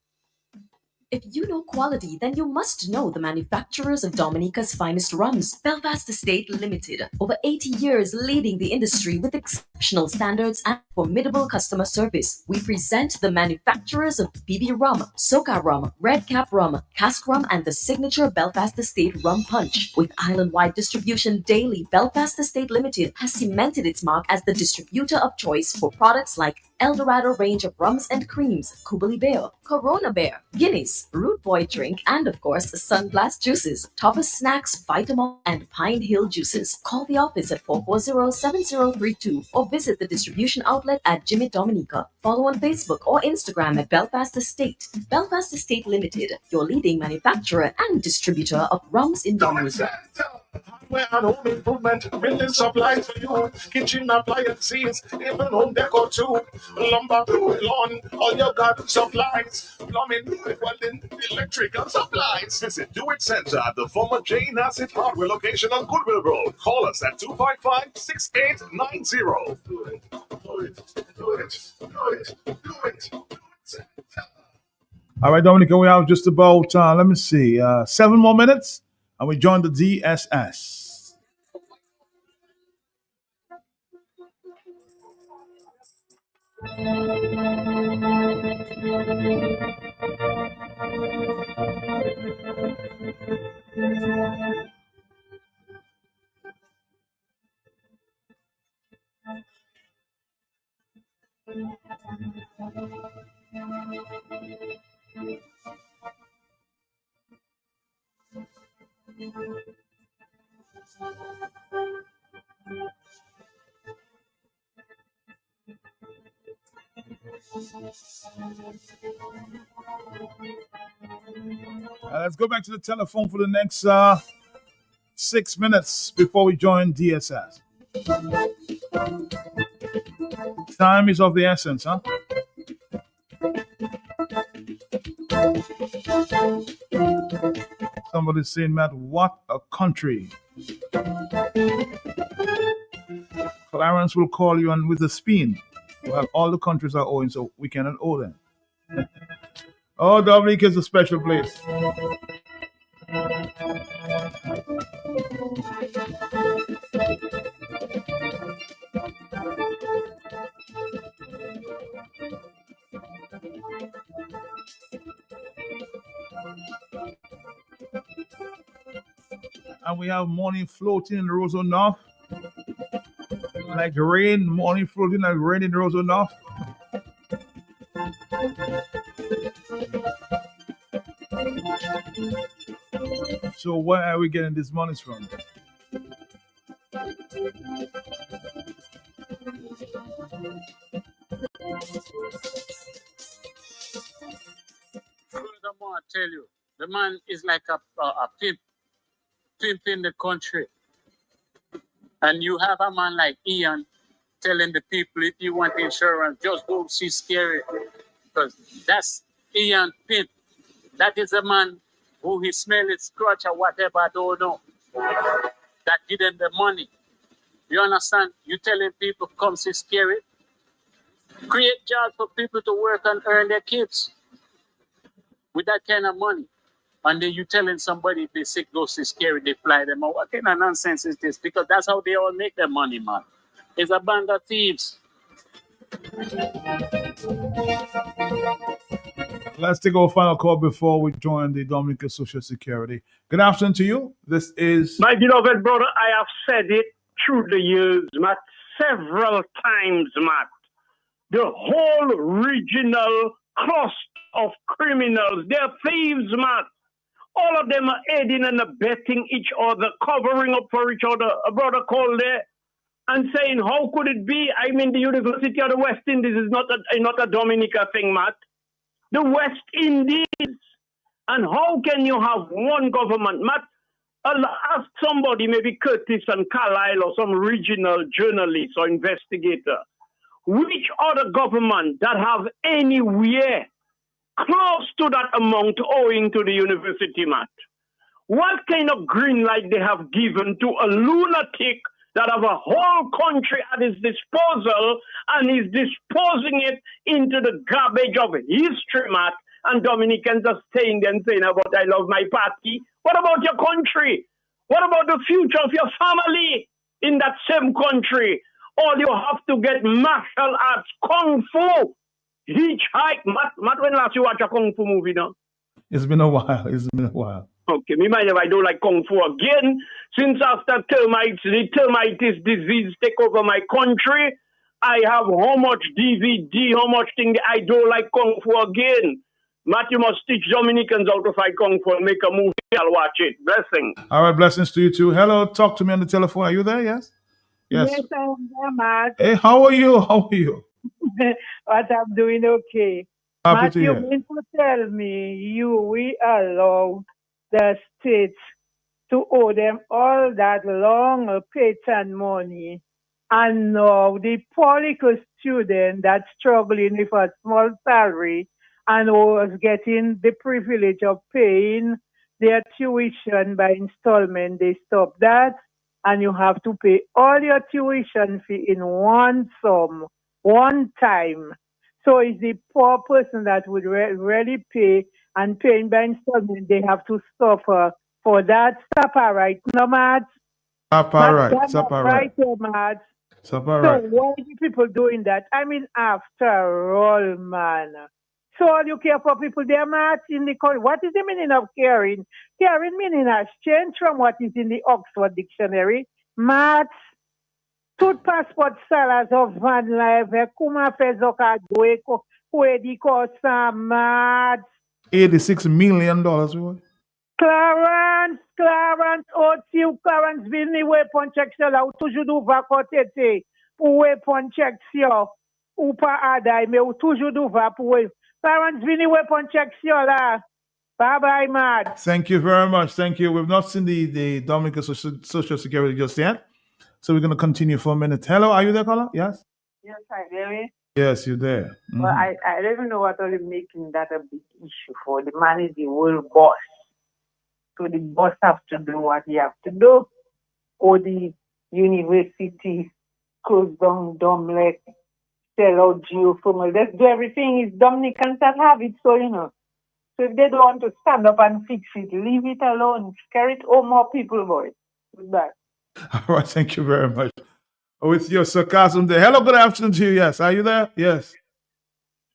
If you know quality, then you must know the manufacturers of Dominica's finest rums. Belfast Estate Limited, over 80 years leading the industry with exceptional standards and formidable customer service. We present the manufacturers of BB Rum, Soca Rum, Red Cap Rum, Cask Rum, and the signature Belfast Estate Rum Punch. With island-wide distribution daily, Belfast Estate Limited has cemented its mark as the distributor of choice for products like Eldorado range of rums and creams, Kubali Bear, Corona Bear, Guinness, Juice, Root Boy Drink, and of course, Sunblast Juices, Topper Snacks, Vitamol, and Pine Hill Juices. Call the office at 440-7032 or visit the distribution outlet at Jimmy Dominica. Follow on Facebook or Instagram at Belfast Estate. Belfast Estate Limited, your leading manufacturer and distributor of rums in Dominica. Where and home improvement, building supplies for you, kitchen appliances, even home decor too, lumber, lawn, all your garden supplies, plumbing, welding, electrical supplies. Visit Do It Center at the former J. Nassif Hardware location on Goodwill Road. Call us at 255-6890. Do it. All right, Dominica, we have just about, 7 more minutes, and we join the DSS. Let's go back to the telephone for the next 6 minutes before we join DSS. Time is of the essence, huh? Somebody's saying, Matt, what a country. Clarence will call you and with a spin. Well, all the countries are owing, so we cannot owe them. Oh, Dominica is a special place. And we have morning floating in Roseau North. Like rain, morning floating like rain in Roseau North. So where are we getting these monies from? Furthermore, I tell you, the man is like a pimp in the country. And you have a man like Ian telling the people, if you want insurance, just go see Scary. Because that's Ian Pimp. That is a man who he smell it, scratch or whatever, I don't know. That give them the money. You understand? You telling people, come see Scary. Create jobs for people to work and earn their kids with that kind of money. And then you telling somebody if they're sick, go see Scary, they fly them out. What kind of nonsense is this? Because that's how they all make their money, man. It's a band of thieves. Let's take our final call before we join the Dominica Social Security. Good afternoon to you. This is... My beloved brother, I have said it through the years, Matt, several times, Matt. The whole regional cluster of criminals, they're thieves, Matt. All of them are aiding and abetting each other, covering up for each other. A brother called there and saying, how could it be? I mean, the University of the West Indies is not a Dominica thing, Matt. The West Indies. And how can you have one government, Matt? Ask somebody, maybe Curtis and Carlisle or some regional journalist or investigator, which other government that have anywhere close to that amount owing to the university, Matt? What kind of green light they have given to a lunatic that have a whole country at his disposal and is disposing it into the garbage of history, Matt? And Dominicans are saying about I love my party. What about your country? What about the future of your family in that same country? All you have to get martial arts, kung fu, hitchhike. Matt, when last you watch a kung fu movie now? It's been a while. Okay, me mind if I don't like kung fu again. Since after the termites disease take over my country, I have how much DVD, how much thing I don't like kung fu again. Matt, you must teach Dominicans how to fight Kung Fu and make a movie. I'll watch it. Blessings. All right, blessings to you too. Hello, talk to me on the telephone. Are you there? Yes. Yes. Yes, I'm there, Matt. Hey, how are you? How are you? But I'm doing okay. Happy Matt, to you hear. mean to tell me we allow the states to owe them all that long patent money, and now the political student that's struggling with a small salary and was getting the privilege of paying their tuition by installment, they stop that, and you have to pay all your tuition fee in one sum, one time. So it's the poor person that would really pay, and paying by installment, they have to suffer for that. Supper right, no, Matt? Supper right. That's not Supper right. right, Matt. Supper So right. why are the people doing that? I mean, after all, man. So all you care for people there, Matt, in the country. What is the meaning of caring? Caring meaning has changed from what is in the Oxford Dictionary. Matt, tout passport salas of van life, kuma fezoka doeko, di kosa, Matt. $86 million. Boy. Clarence, Clarence vini weapon check la, ou toujou dou va kote te, pou weapon check yo, ou pa aday, me ou toujou dou va pou we. Clarence vini weapon check yo la. Bye-bye, Matt. Thank you very much. Thank you. We've not seen the Dominican Social Security just yet. So we're going to continue for a minute. Hello, are you there, caller? Yes? Yes, I hear. Yes, you're there. Mhm. Well, I don't even know what are making that a big issue for. The man is the world boss. So the boss have to do what he have to do. Or the university close down, Domlek, sell out geothermal. Let's do everything. It's Dominicans that have it, so you know. So if they don't want to stand up and fix it, leave it alone. Scare it home more people, boy. Goodbye. All right, thank you very much. With your sarcasm there. Hello, good afternoon to you. Yes, are you there? Yes.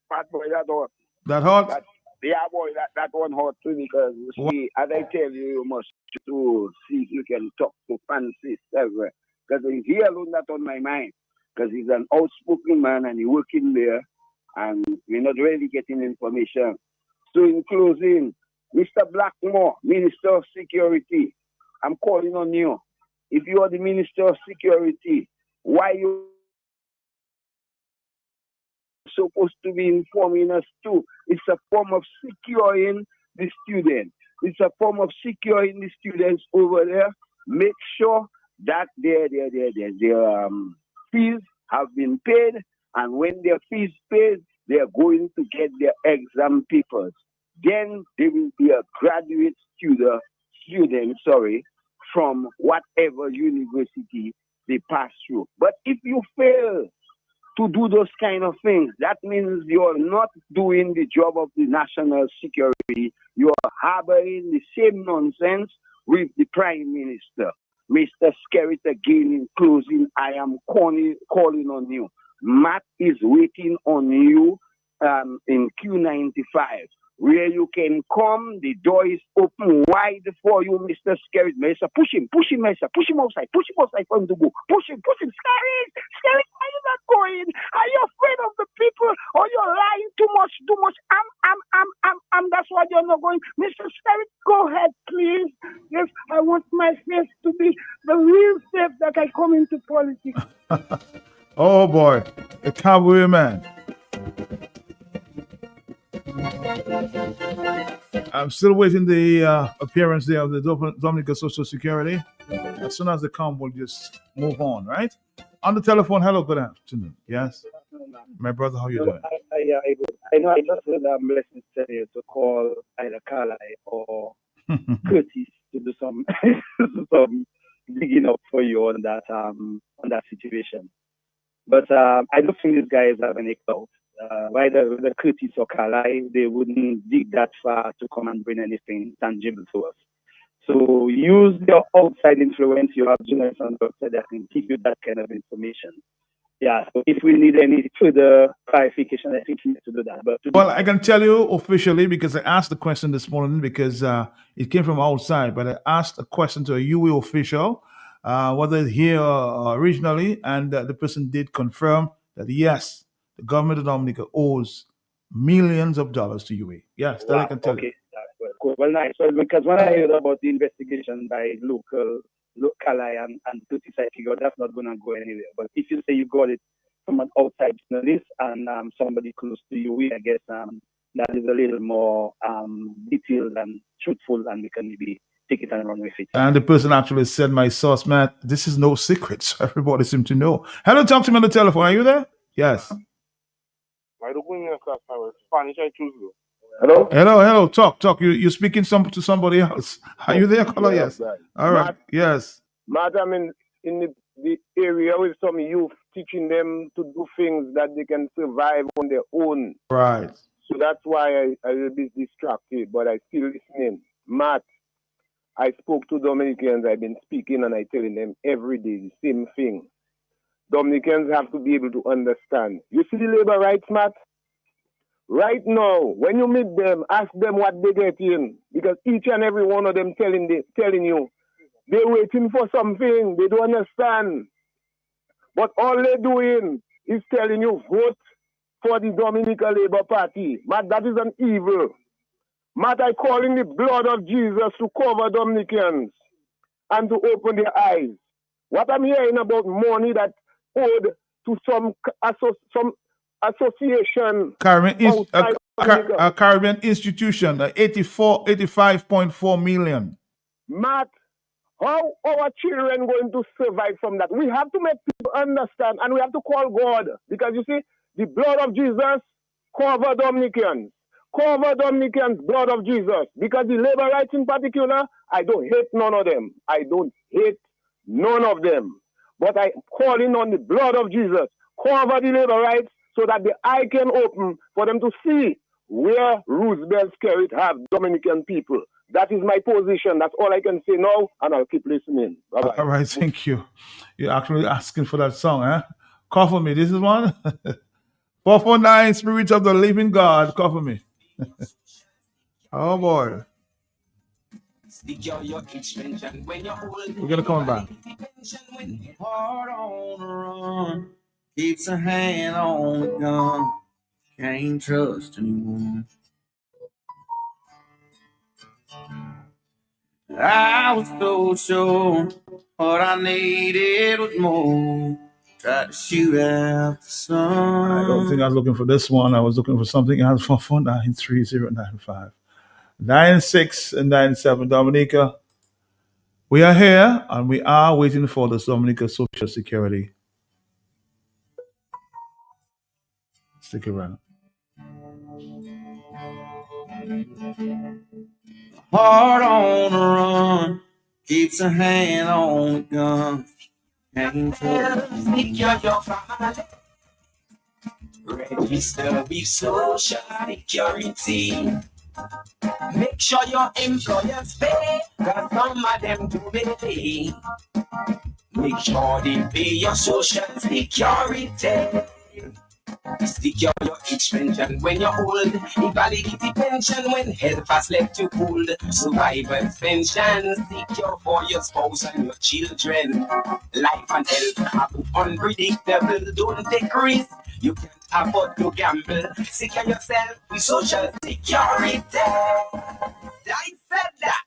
Fat boy, that hot. That hot? Yeah, boy, that one hot too, because you see, as I tell you, you must to see if you can talk to Francis Sever. Because he's here alone that on my mind. Because he's an outspoken man and he's working there, and we're not really getting information. So in closing, Mr. Blackmore, Minister of Security, I'm calling on you. If you are the Minister of Security, why you supposed to be informing us too? It's a form of securing the students. It's a form of securing the students over there. Make sure that their fees have been paid, and when their fees paid, they are going to get their exam papers. Then they will be a graduate student, from whatever university they pass through. But if you fail to do those kind of things, that means you're not doing the job of the national security. You are harboring the same nonsense with the Prime Minister. Mr. Skerrit, again in closing, I am calling on you. Matt is waiting on you in Q95. Where you can come, the door is open wide for you, Mr. Skerrit. Mesa, push him, Mesa, push him outside for him to go. Push him, Skerrit, are you not going? Are you afraid of the people, or you're lying too much? That's why you're not going. Mr. Skerrit, go ahead, please. Yes, I want my face to be the real safe that I come into politics. Oh boy, the cowboy man. I'm still waiting the appearance there of the Dominican Social Security. As soon as they come, we'll just move on, right? On the telephone, hello, good afternoon. Yes? My brother, how you doing? I know I just heard blessing you to call either Carly or Curtis to do some digging up for you on that situation. But I don't think these guys have any clout. Whether the Curtis or Carly, they wouldn't dig that far to come and bring anything tangible to us. So use your outside influence. You have journalists on the website that can give you that kind of information. Yeah, so if we need any further clarification, I think we need to do that. But well, I can tell you officially, because I asked the question this morning, because it came from outside, but I asked a question to a UE official, whether here or regionally, and the person did confirm that yes, the government of Dominica owes millions of dollars to UAE. Yes, that I can tell you. Okay, that's good. Cool. Well, nice. Well, because when I heard about the investigation by local and Tutti-side figure, that's not going to go anywhere. But if you say you got it from an outside journalist and somebody close to you, I guess that is a little more detailed and truthful, and we can maybe take it and run with it. And the person actually said, my source, Matt, this is no secret. So everybody seems to know. Hello, talk to me on the telephone. Are you there? Yes. Hello? Hello. Talk. You're speaking to somebody else. Are you there, caller? Yes. All right. Matt, Yes. Matt, I'm in the area with some youth, teaching them to do things that they can survive on their own. Right. So that's why I will be distracted, but I still listening. Matt, I spoke to Dominicans. I've been speaking and I telling them every day the same thing. Dominicans have to be able to understand. You see the labor rights, Matt? Right now, when you meet them, ask them what they get in, because each and every one of them telling you, they're waiting for something. They don't understand. But all they're doing is telling you, vote for the Dominican Labour Party. Matt, that is an evil. Matt, I calling the blood of Jesus to cover Dominicans and to open their eyes. What I'm hearing about money that owed to some association. Caribbean institution, 85.4 million. Matt, how our children going to survive from that? We have to make people understand, and we have to call God, because you see, the blood of Jesus cover Dominicans. Cover Dominicans, blood of Jesus. Because the labor rights in particular, I don't hate none of them. I don't hate none of them. But I calling on the blood of Jesus. Cover the labor rights so that the eye can open for them to see where Roosevelt Skerrit have Dominican people. That is my position. That's all I can say now, and I'll keep listening. Bye-bye. All right, thank you. You're actually asking for that song, huh? Cover me. This is one. 449 Spirit of the Living God. Cover me. Oh boy. We're gonna come back. Heart on the run, keeps a hand on the gun, can't trust anyone. I was so sure what I needed was more. Tried to shoot out the sun. I don't think I was looking for this one. I was looking for something else. 4493095 9697. Dominica, we are here and we are waiting for this Dominica Social Security. Stick around. Heart on the run, keeps a hand on the gun. Register with Social Security. Make sure your employers pay, cause some of them do pay. Make sure they pay your Social Security. Secure your age pension when you're old. Invalidity pension when health has left you cold. Survivor's pension secure for your spouse and your children. Life and health are unpredictable. Don't take risks. You can't afford to gamble. Secure yourself with Social Security. I said that.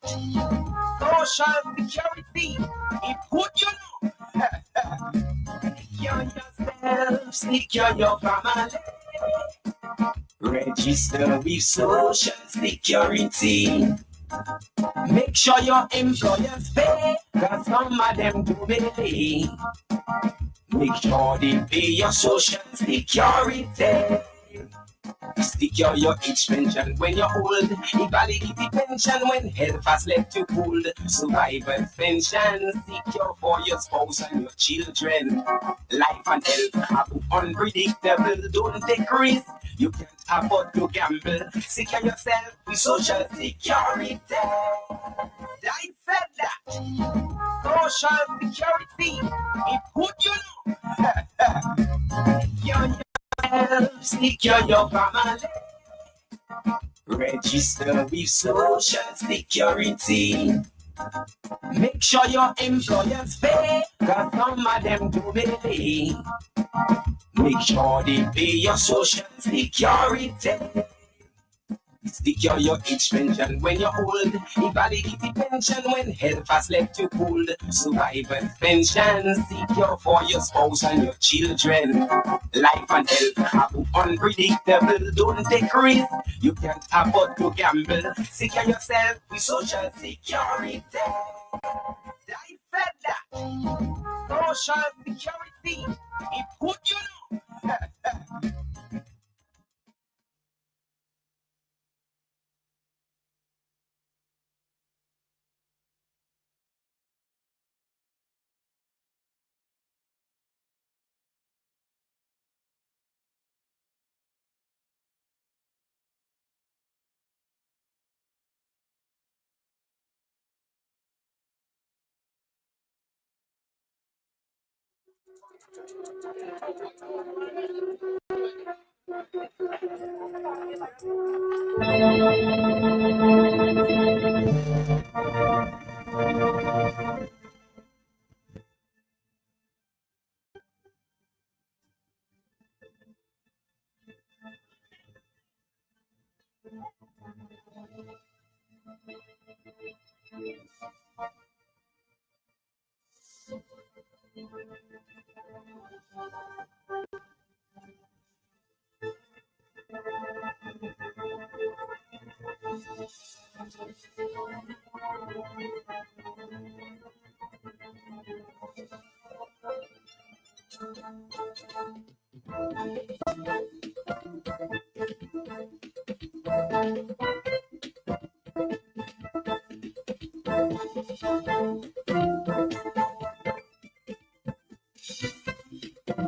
Social Security. It put you know. Secure yourself, secure your family. Register with Social Security. Make sure your employers pay, cause some of them do pay. Make sure they pay your Social Security. Secure your age pension when you're old. Invalidity pension when health has left you cold. Survivor's pension secure for your spouse and your children. Life and health are unpredictable. Don't take risks. You can't afford to gamble. Secure yourself with Social Security. I said that. Social Security. It put you know. Secure your family. Register with Social Security. Make sure your employers pay, Cause some of them do me. Make sure they pay your social security. Secure your age pension when you're old. Invalidity pension when health has left you cold. Survival pension secure for your spouse and your children. Life and health are unpredictable. Don't take risks. You can't afford to gamble. Secure yourself with social security. I said that. Social security. It put you know.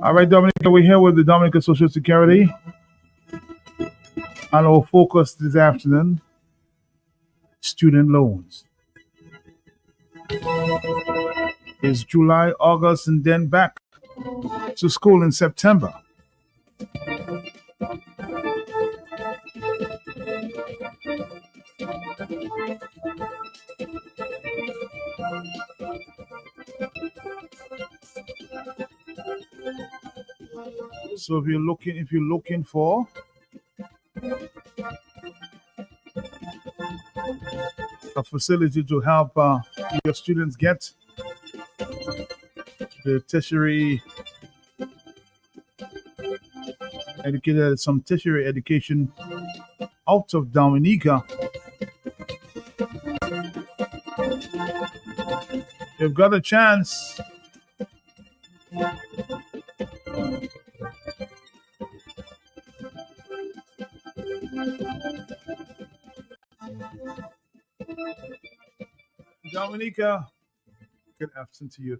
All right, Dominica, we're here with the Dominica Social Security. And our focus this afternoon, student loans. It's July, August, and then back to school in September. So if you're looking for a facility to help your students get the tertiary some tertiary education out of Dominica, you've got a chance. Dominica, good afternoon to you.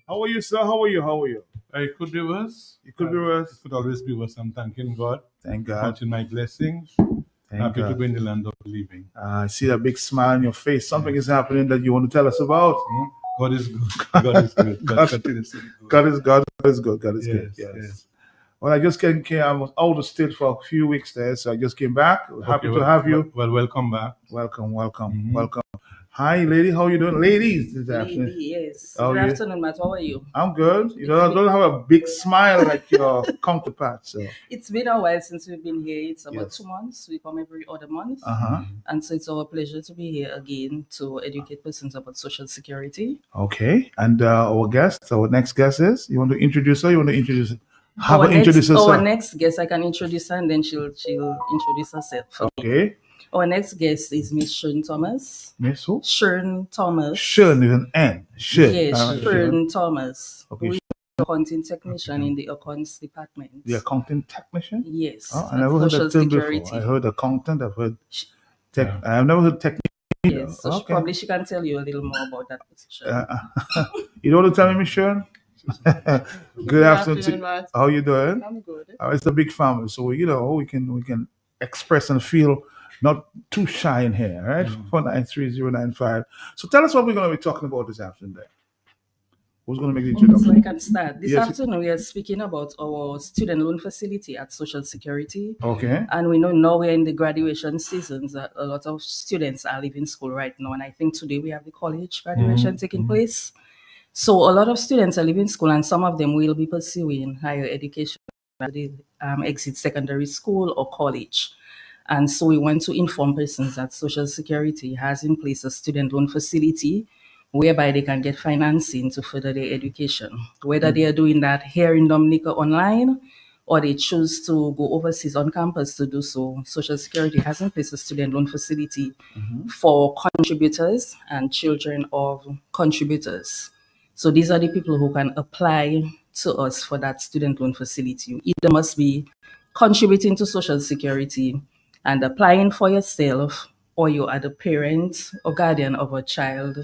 How are you, sir? How are you? It could be worse. It could be worse. It could always be worse. I'm thanking God. Thank God. Counting my blessings. Thank Happy God. to be in the land of the living. I see that big smile on your face. Something is happening that you want to tell us about. God is good. God is good. God is good. Yes. Well, I just came. I was out of state for a few weeks there, so I just came back. Happy to have you. Well, welcome back. Welcome. Hi, lady. How you doing, ladies? This Lady, afternoon. yes. How Good are you? afternoon, Matt. How are you? I'm good. You know, I don't have a big smile like your counterpart. So It's been a while since we've been here. It's about Yes. 2 months. We come every other month. Uh-huh. And so it's our pleasure to be here again to educate persons about social security. okay. And our next guest is. You want to introduce her? You want to introduce? Have Our her introduce herself. next guest, I can introduce her and then she'll introduce herself. Okay. Our next guest is Miss Shern Thomas. Miss who? Shern Thomas. Shern is an N. Shern. Yes, Shern. Shern Thomas. Okay. Who is an accounting technician in the accounts department. The accounting technician? Yes. Oh, I at never heard Social that term Security. before. I heard accountant. I've heard tech. I've never heard technician. Yes, so Okay. she can tell you a little more about that position. You don't want to tell me, Miss Shern? Good afternoon. afternoon, Matt. How you doing? I'm good. It's a big family, so we can express and feel not too shy in here, right? 493-095. So tell us what we're going to be talking about this afternoon. Then. Who's going to make the So introduction? I can start. This Yes. afternoon, we are speaking about our student loan facility at Social Security. Okay. And we know now we're in the graduation seasons. That a lot of students are leaving school right now. And I think today we have the college graduation taking place. So a lot of students are leaving school, and some of them will be pursuing higher education after they exit secondary school or college. And so we want to inform persons that Social Security has in place a student loan facility whereby they can get financing to further their education. Whether they are doing that here in Dominica online or they choose to go overseas on campus to do so, Social Security has in place a student loan facility for contributors and children of contributors. So these are the people who can apply to us for that student loan facility. You either must be contributing to Social Security and applying for yourself, or you are the parent or guardian of a child.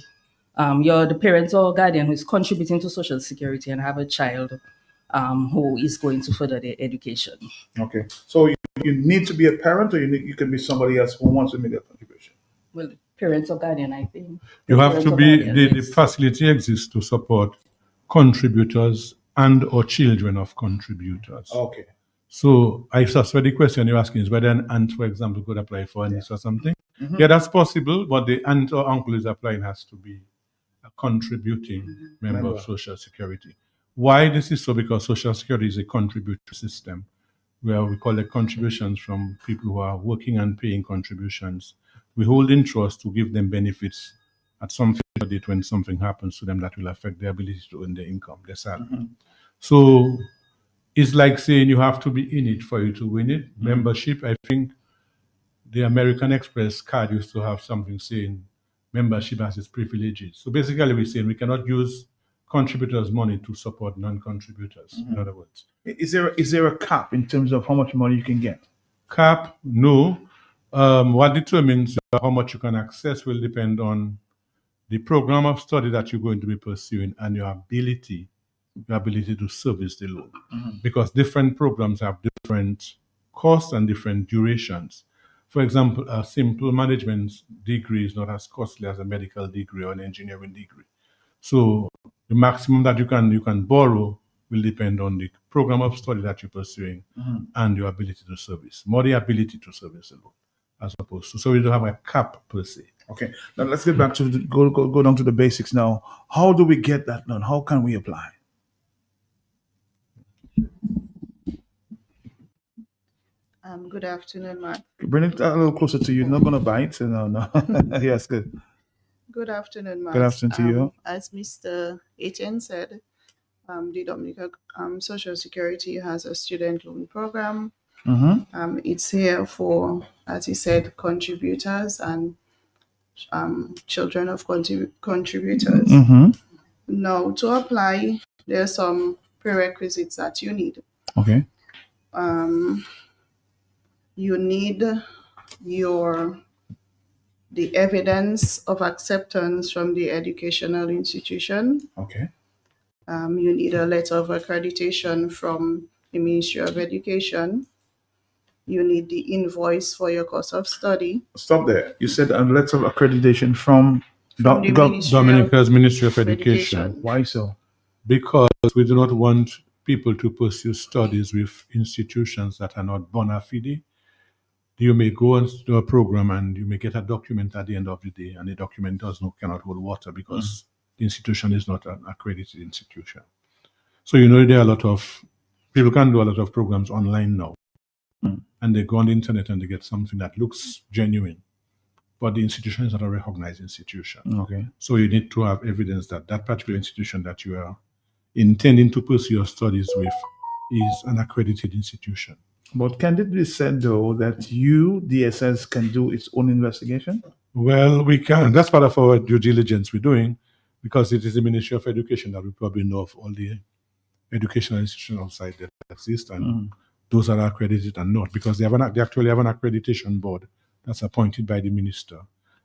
You're the parent or guardian who is contributing to Social Security and have a child who is going to further their education. Okay. So you need to be a parent, or you can be somebody else who wants to make a contribution. Well, parent or guardian, I think. You have Parent to or be, guardian, the yes. facility exists to support contributors and or children of contributors. Okay. So I suspect the question you're asking is whether an aunt, for example, could apply for a niece or something. Mhm. Yeah, that's possible, but the aunt or uncle is applying has to be a contributing member of Social Security. Why this is so? Because Social Security is a contributory system where we collect contributions from people who are working and paying contributions. We hold in trust to give them benefits at some future date when something happens to them that will affect their ability to earn their income, their salary. So it's like saying you have to be in it for you to win it. Membership, I think the American Express card used to have something saying membership has its privileges. So basically we're saying we cannot use contributors' money to support non-contributors, in other words. Is there a cap in terms of how much money you can get? Cap, no. What determines how much you can access will depend on the program of study that you're going to be pursuing and your ability to service the loan. Because different programs have different costs and different durations. For example, a simple management degree is not as costly as a medical degree or an engineering degree. So the maximum that you can borrow will depend on the program of study that you're pursuing and your ability to service. More the ability to service the loan as opposed to. So we don't have a cap per se. Okay. Now let's get back to go down to the basics now. How do we get that loan? How can we apply? Good afternoon, Mark. Bring it a little closer to you. You're not going to bite. No. Yes, good. Good afternoon, Mark. Good afternoon to you. As Mr. Etienne said, the Dominica Social Security has a student loan program. It's here for, as he said, contributors and children of contributors. Now, to apply, there are some prerequisites that you need. Okay. You need the evidence of acceptance from the educational institution. Okay. You need a letter of accreditation from the Ministry of Education. You need the invoice for your course of study. Stop there. You said a letter of accreditation from Dominica's Ministry of Education. Why so? Because we do not want people to pursue studies with institutions that are not bona fide. You may go and do a program and you may get a document at the end of the day, and the document cannot hold water because the institution is not an accredited institution. So there are a lot of people can do a lot of programs online now, and they go on the internet and they get something that looks genuine, but the institution is not a recognized institution. Okay. So you need to have evidence that that particular institution that you are intending to pursue your studies with is an accredited institution. But can it be said, though, that DSS, can do its own investigation? Well, we can. That's part of our due diligence we're doing, because it is the Ministry of Education that we probably know of all the educational institutions outside that exist, and those are accredited and not, because they actually have an accreditation board that's appointed by the minister,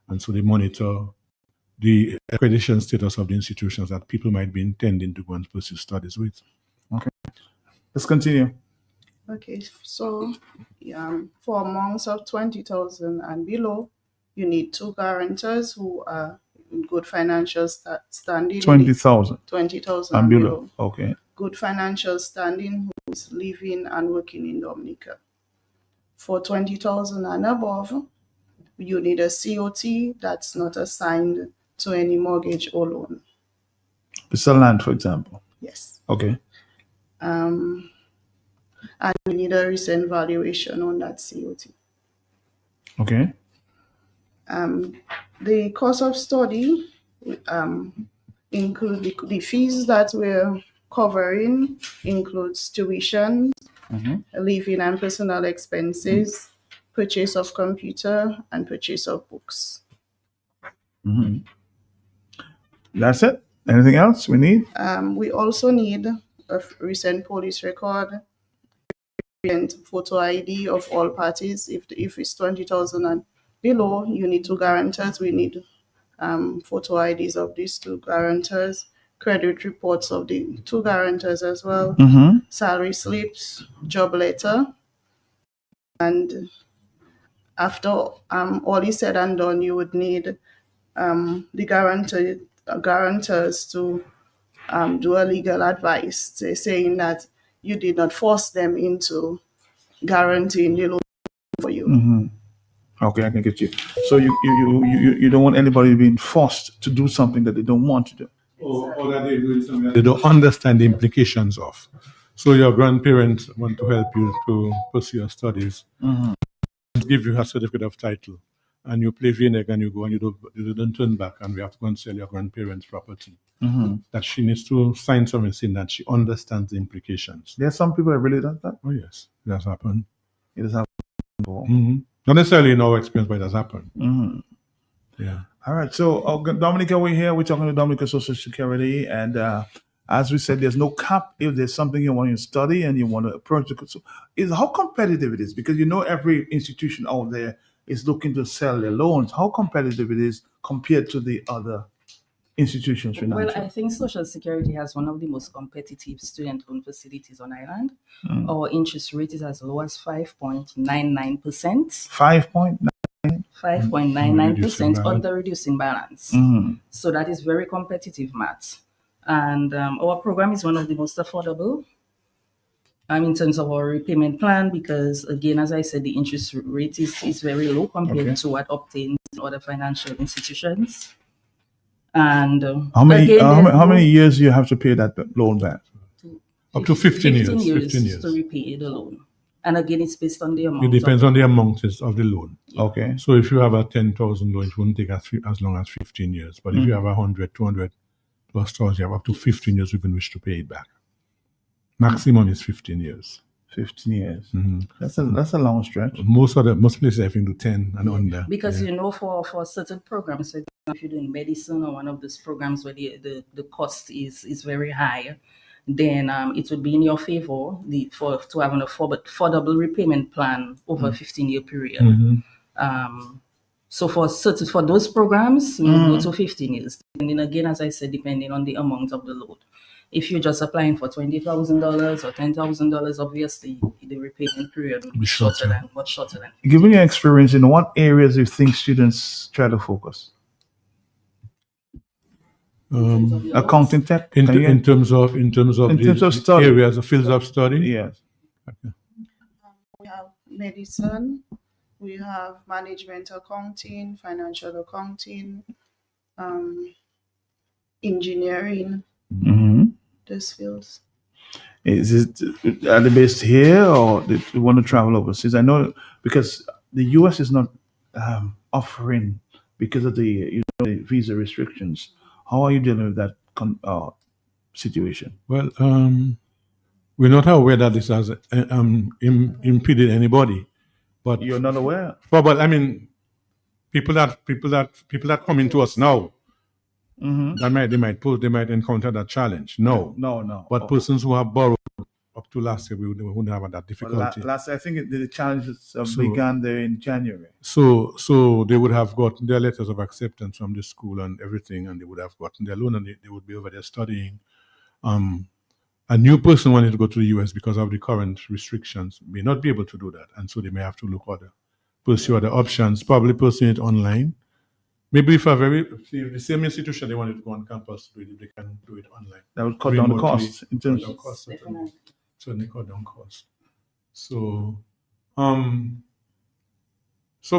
and so they monitor the accreditation status of the institutions that people might be intending to go and pursue studies with. Okay. Let's continue. Okay, so for amounts of 20,000 and below, you need two guarantors who are in good financial standing. 20,000. 20,000 and below. Okay. Good financial standing, who's living and working in Dominica. For 20,000 and above, you need a COT that's not assigned to any mortgage or loan. To sell land, for example. Yes. Okay. And we need a recent valuation on that COT. Okay. The cost of study include the fees that we're covering includes tuition, living and personal expenses, purchase of computer, and purchase of books. That's it. Anything else we need? We also need a recent police record and photo ID of all parties. If it's 20,000 and below, you need 2 guarantors. We need photo IDs of these 2 guarantors, credit reports of the 2 guarantors as well, salary slips, job letter, and after all is said and done, you would need the guarantors to do a legal advice saying that you did not force them into guaranteeing the loan for you. Okay, I can get you. So you don't want anybody being forced to do something that they don't want to do. Or that they're doing something they don't understand the implications of. So your grandparents want to help you to pursue your studies, give you a certificate of title, and you play VNEG and you go and you don't turn back, and we have to go and sell your grandparents' property. That she needs to sign something saying that she understands the implications. There's some people that really does that. Oh yes, it has happened. It has happened. Not necessarily in our experience, but it has happened. Yeah. All right. So Dominica, we're here. We're talking to Dominica Social Security, and as we said, there's no cap. If there's something you want to study and you want to approach it, so is how competitive it is, because every institution out there is looking to sell their loans. How competitive it is compared to the other institutions financially? Well, I think Social Security has one of the most competitive student loan facilities on island. Our interest rate is as low as 5.99%. 5.9. 5.99% on the reducing balance. So that is very competitive, Matt. And our program is one of the most affordable in terms of our repayment plan, because again, as I said, the interest rate is very low compared to what obtained in other financial institutions. And how many years do you have to pay that loan back? Up to 15 years. 15 years to repay the loan. And again, it's based on the amount. It depends on the amount of the loan. Okay. So if you have a 10,000 loan, it wouldn't take as long as 15 years. But if you have 100, 200 plus thousand, you have up to 15 years you can wish to pay it back. Maximum is 15 years. 15 years. That's a long stretch. Most places I think do 10 and under. Because for certain programs, like if you're doing medicine or one of those programs where the cost is very high, then it would be in your favor to have an affordable repayment plan over a 15-year period. So for those programs, we go to 15 years. And then again, as I said, depending on the amount of the loan. If you're just applying for $20,000 or $10,000, obviously the repayment period would be shorter than. Given your experience, in what areas do you think students try to focus? Accounting tech. In terms of study. Areas of fields of study. Yes. We have medicine. We have management accounting, financial accounting, engineering. Those fields. Is it are they based here, or they want to travel overseas? I know because the U.S. is not offering because of the visa restrictions. How are you dealing with that situation? Well, we're not aware that this has impeded anybody, but you're not aware. But I mean, people that come into us now. They might encounter that challenge. No. But persons who have borrowed up to last year, we wouldn't have that difficulty. Last year, I think the challenges began there in January. So they would have gotten their letters of acceptance from the school and everything, and they would have gotten their loan, and they would be over there studying. A new person wanting to go to the US because of the current restrictions may not be able to do that, and so they may have to pursue other options, probably pursue it online. Maybe if the same institution they wanted to go on campus, they can do it online. That would cut down the cost. Certainly cut down cost. So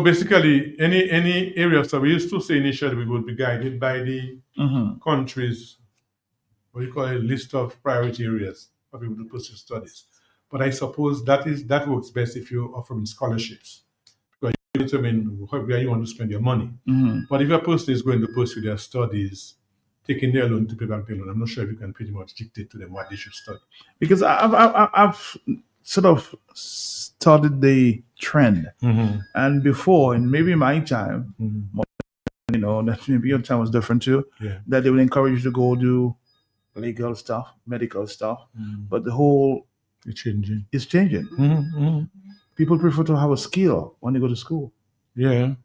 basically, any areas that we used to say initially we would be guided by the countries what you call a list of priority areas for people to pursue studies. But I suppose that works best if you're offering scholarships, because you determine where you want to spend your money. Mhm. But if a person is going to pursue their studies, taking their loan to pay back their loan, I'm not sure if you can pretty much dictate to them what they should study. Because I've sort of started the trend, Mhm. and before, and maybe my time, that maybe your time was different too. Yeah. That they would encourage you to go do legal stuff, medical stuff, Mhm. but the whole It's changing. is changing. People prefer to have a skill when they go to school. Yeah.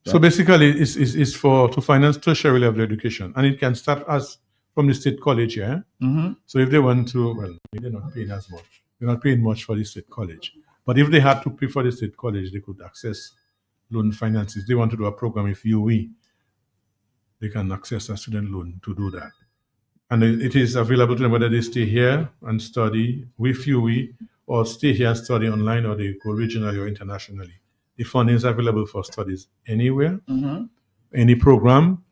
So basically, it's for to finance tertiary level education, and it can start as from the state college. Yeah. Mhm. So if they want to, well, they're not paying as much. They're not paying much for the state college. But if they had to pay for the state college, they could access loan finances. They want to do a program with UE, they can access a student loan to do that. And it is available to them whether they stay here and study with UE or stay here and study online, or they go regionally or internationally. The funding is available for studies anywhere, Mhm. any program,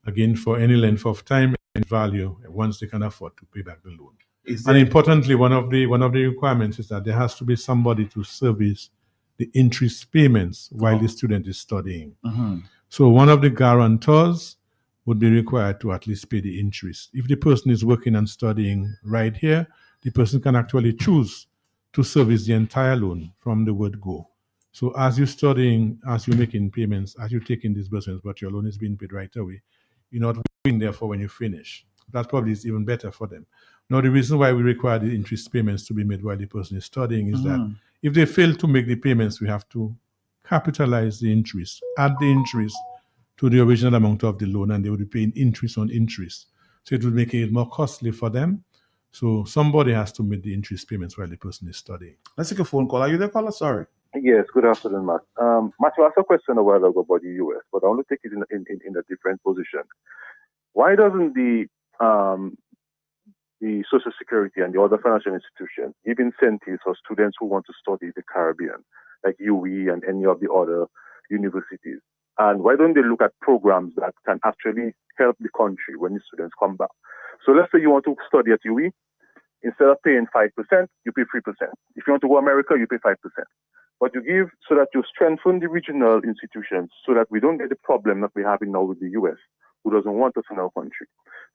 again, for any length of time and value, once they can afford to pay back the loan. Is And there- importantly, one of the requirements is that there has to be somebody to service the interest payments while the student is studying. Mhm. So one of the guarantors would be required to at least pay the interest. If the person is working and studying right here, the person can actually choose to service the entire loan from the word go. So as you're studying, as you're making payments, as you're taking disbursements, but your loan is being paid right away, you're not waiting there for when you finish. That probably is even better for them. Now, the reason why we require the interest payments to be made while the person is studying is that Mhm. if they fail to make the payments, we have to capitalize the interest, add the interest to the original amount of the loan, and they will be paying interest on interest. So it will make it more costly for them. So somebody has to make the interest payments while the person is studying. Let's take a phone call. Are you there, caller? Sorry. Yes, good afternoon, Matt. Matthew asked a question a while ago about the US, but I want to take it in a different position. Why doesn't the Social Security and the other financial institutions give incentives for students who want to study the Caribbean, like UE and any of the other universities? And why don't they look at programs that can actually help the country when the students come back? So let's say you want to study at UE, instead of paying 5%, you pay 3%. If you want to go to America, you pay 5%. But you give so that you strengthen the regional institutions so that we don't get the problem that we're having now with the US, who doesn't want us in our country.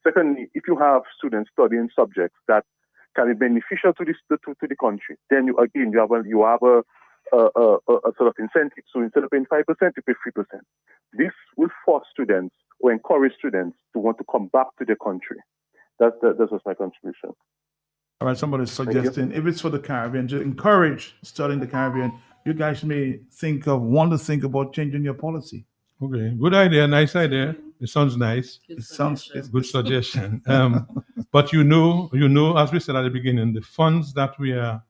Secondly, if you have students studying subjects that can be beneficial to the country, then you have a sort of incentive. So instead of paying 5%, you pay 3%. This will force students or encourage students to want to come back to their country. That was my contribution. All right, somebody's suggesting if it's for the Caribbean, to encourage studying the Caribbean, you guys may want to think about changing your policy. Okay, good idea, nice idea. It sounds nice. It sounds It's good suggestion. But you know, as we said at the beginning, the funds that we are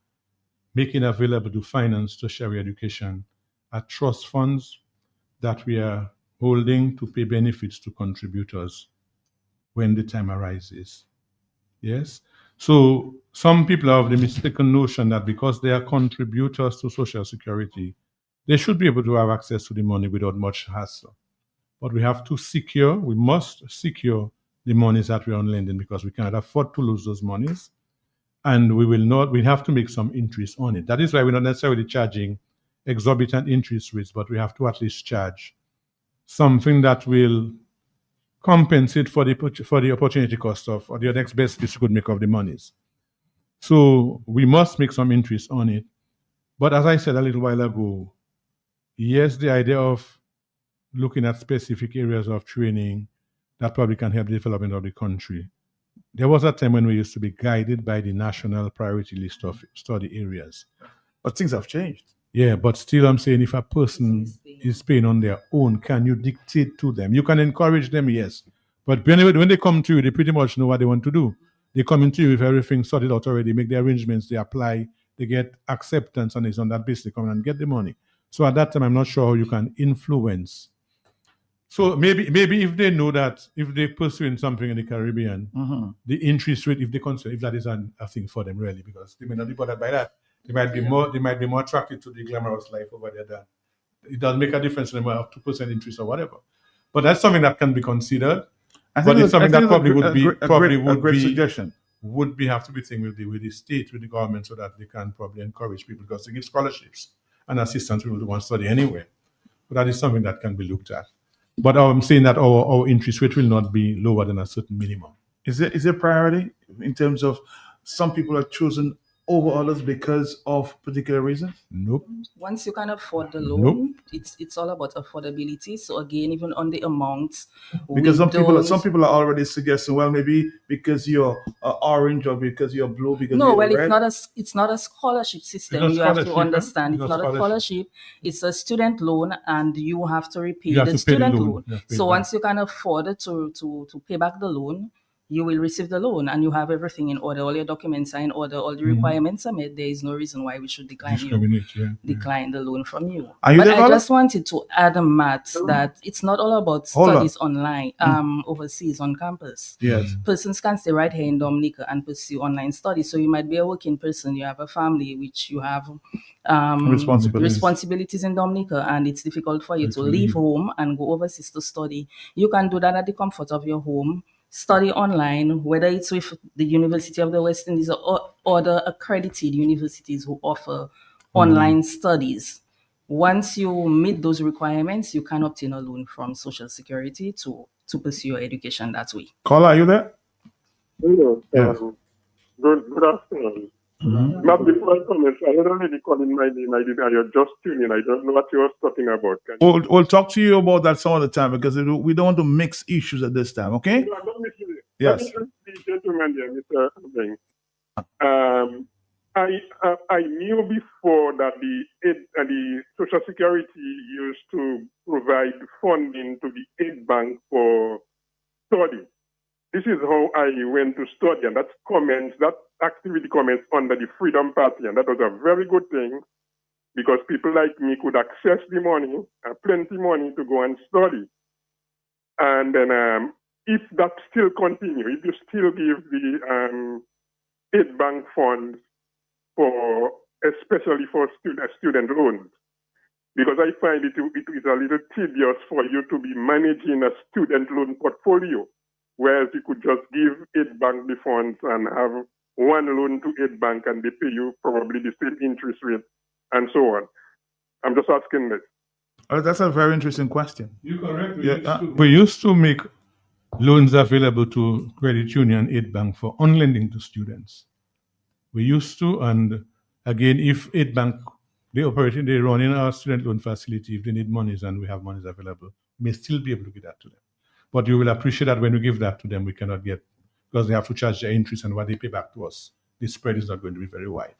making available to finance tertiary education are trust funds that we are holding to pay benefits to contributors when the time arises. Yes? So some people have the mistaken notion that because they are contributors to Social Security, they should be able to have access to the money without much hassle. But we must secure the monies that we are lending, because we cannot afford to lose those monies. And we have to make some interest on it. That is why we're not necessarily charging exorbitant interest rates, but we have to at least charge something that will compensate for the opportunity cost of, or the next best use you could make of the monies. So we must make some interest on it. But as I said a little while ago, yes, the idea of looking at specific areas of training that probably can help the development of the country. There was a time when we used to be guided by the national priority list of study areas. But things have changed. Yeah, but still I'm saying if a person is paying on their own, can you dictate to them? You can encourage them, yes. But when they come to you, they pretty much know what they want to do. They come into you with everything sorted out already, make the arrangements, they apply, they get acceptance, and it's on that basis they come and get the money. So at that time, I'm not sure how you can influence. So maybe if they know that if they're pursuing something in the Caribbean, the interest rate, if they consider, if that is a thing for them really, because they may not be bothered by that. They might be more attracted to the glamorous life over there than it doesn't make a difference to them have 2% interest or whatever. But that's something that can be considered. But it's something that probably a great suggestion. Would be have to be thing with the state, with the government, so that they can probably encourage people, because they give scholarships and assistance people who want to study anywhere. But that is something that can be looked at. But I'm saying that our interest rate will not be lower than a certain minimum. Is it a priority in terms of some people are chosen over others because of particular reasons? Nope. Once you can afford the loan, it's all about affordability. So again, even on the amounts, because some people are already suggesting, well, maybe because you're orange or because you're blue, because no, you're well, red. it's not a scholarship system. It's You a have to scholarship, understand. huh? It's not a scholarship. It's a student loan, and you have to repay You have the to pay the student loan. loan. You have to pay So the once you can afford to pay back the loan, you will receive the loan, and you have everything in order. All your documents are in order. All the requirements are met. There is no reason why we should decline the loan from you. Are you But there, I Carla? just wanted to add, Matt, that it's not all about Hold on. studies online, overseas on campus. Yes. Persons can stay right here in Dominica and pursue online studies. So you might be a working person, you have a family, which you have responsibilities in Dominica, and it's difficult for you to leave home and go overseas to study. You can do that at the comfort of your home. Study online, whether it's with the University of the West Indies or other accredited universities who offer online studies. Once you meet those requirements, you can obtain a loan from Social Security to pursue your education that way. Carla, are you there? Hello. Yes. Good afternoon. Not before I comment, I had already called in my name. You're just tuning in. I don't know what you were talking about. We'll talk to you about that some other time, because we don't want to mix issues at this time, okay? No, don't miss it. Yes. Let me ask the gentleman there, Mr. Abeng. I knew before that the Social Security used to provide funding to the aid bank for study. This is how I went to study, and that activity comments under the Freedom Party, and that was a very good thing, because people like me could access the money, plenty money to go and study. And then if that still continue, if you still give the aid bank funds especially for student loans, because I find it is a little tedious for you to be managing a student loan portfolio, whereas you could just give aid bank the funds and have one loan to aid bank, and they pay you probably the same interest rate and so on. I'm just asking this. Oh, that's a very interesting question. You're correct. Yeah. We used to make loans available to credit union aid bank for on-lending to students. We used to, and again, if aid bank, they run in our student loan facility, if they need monies and we have monies available, we may still be able to give that to them. But you will appreciate that when we give that to them, we cannot get, because they have to charge their interest, and what they pay back to us, the spread is not going to be very wide.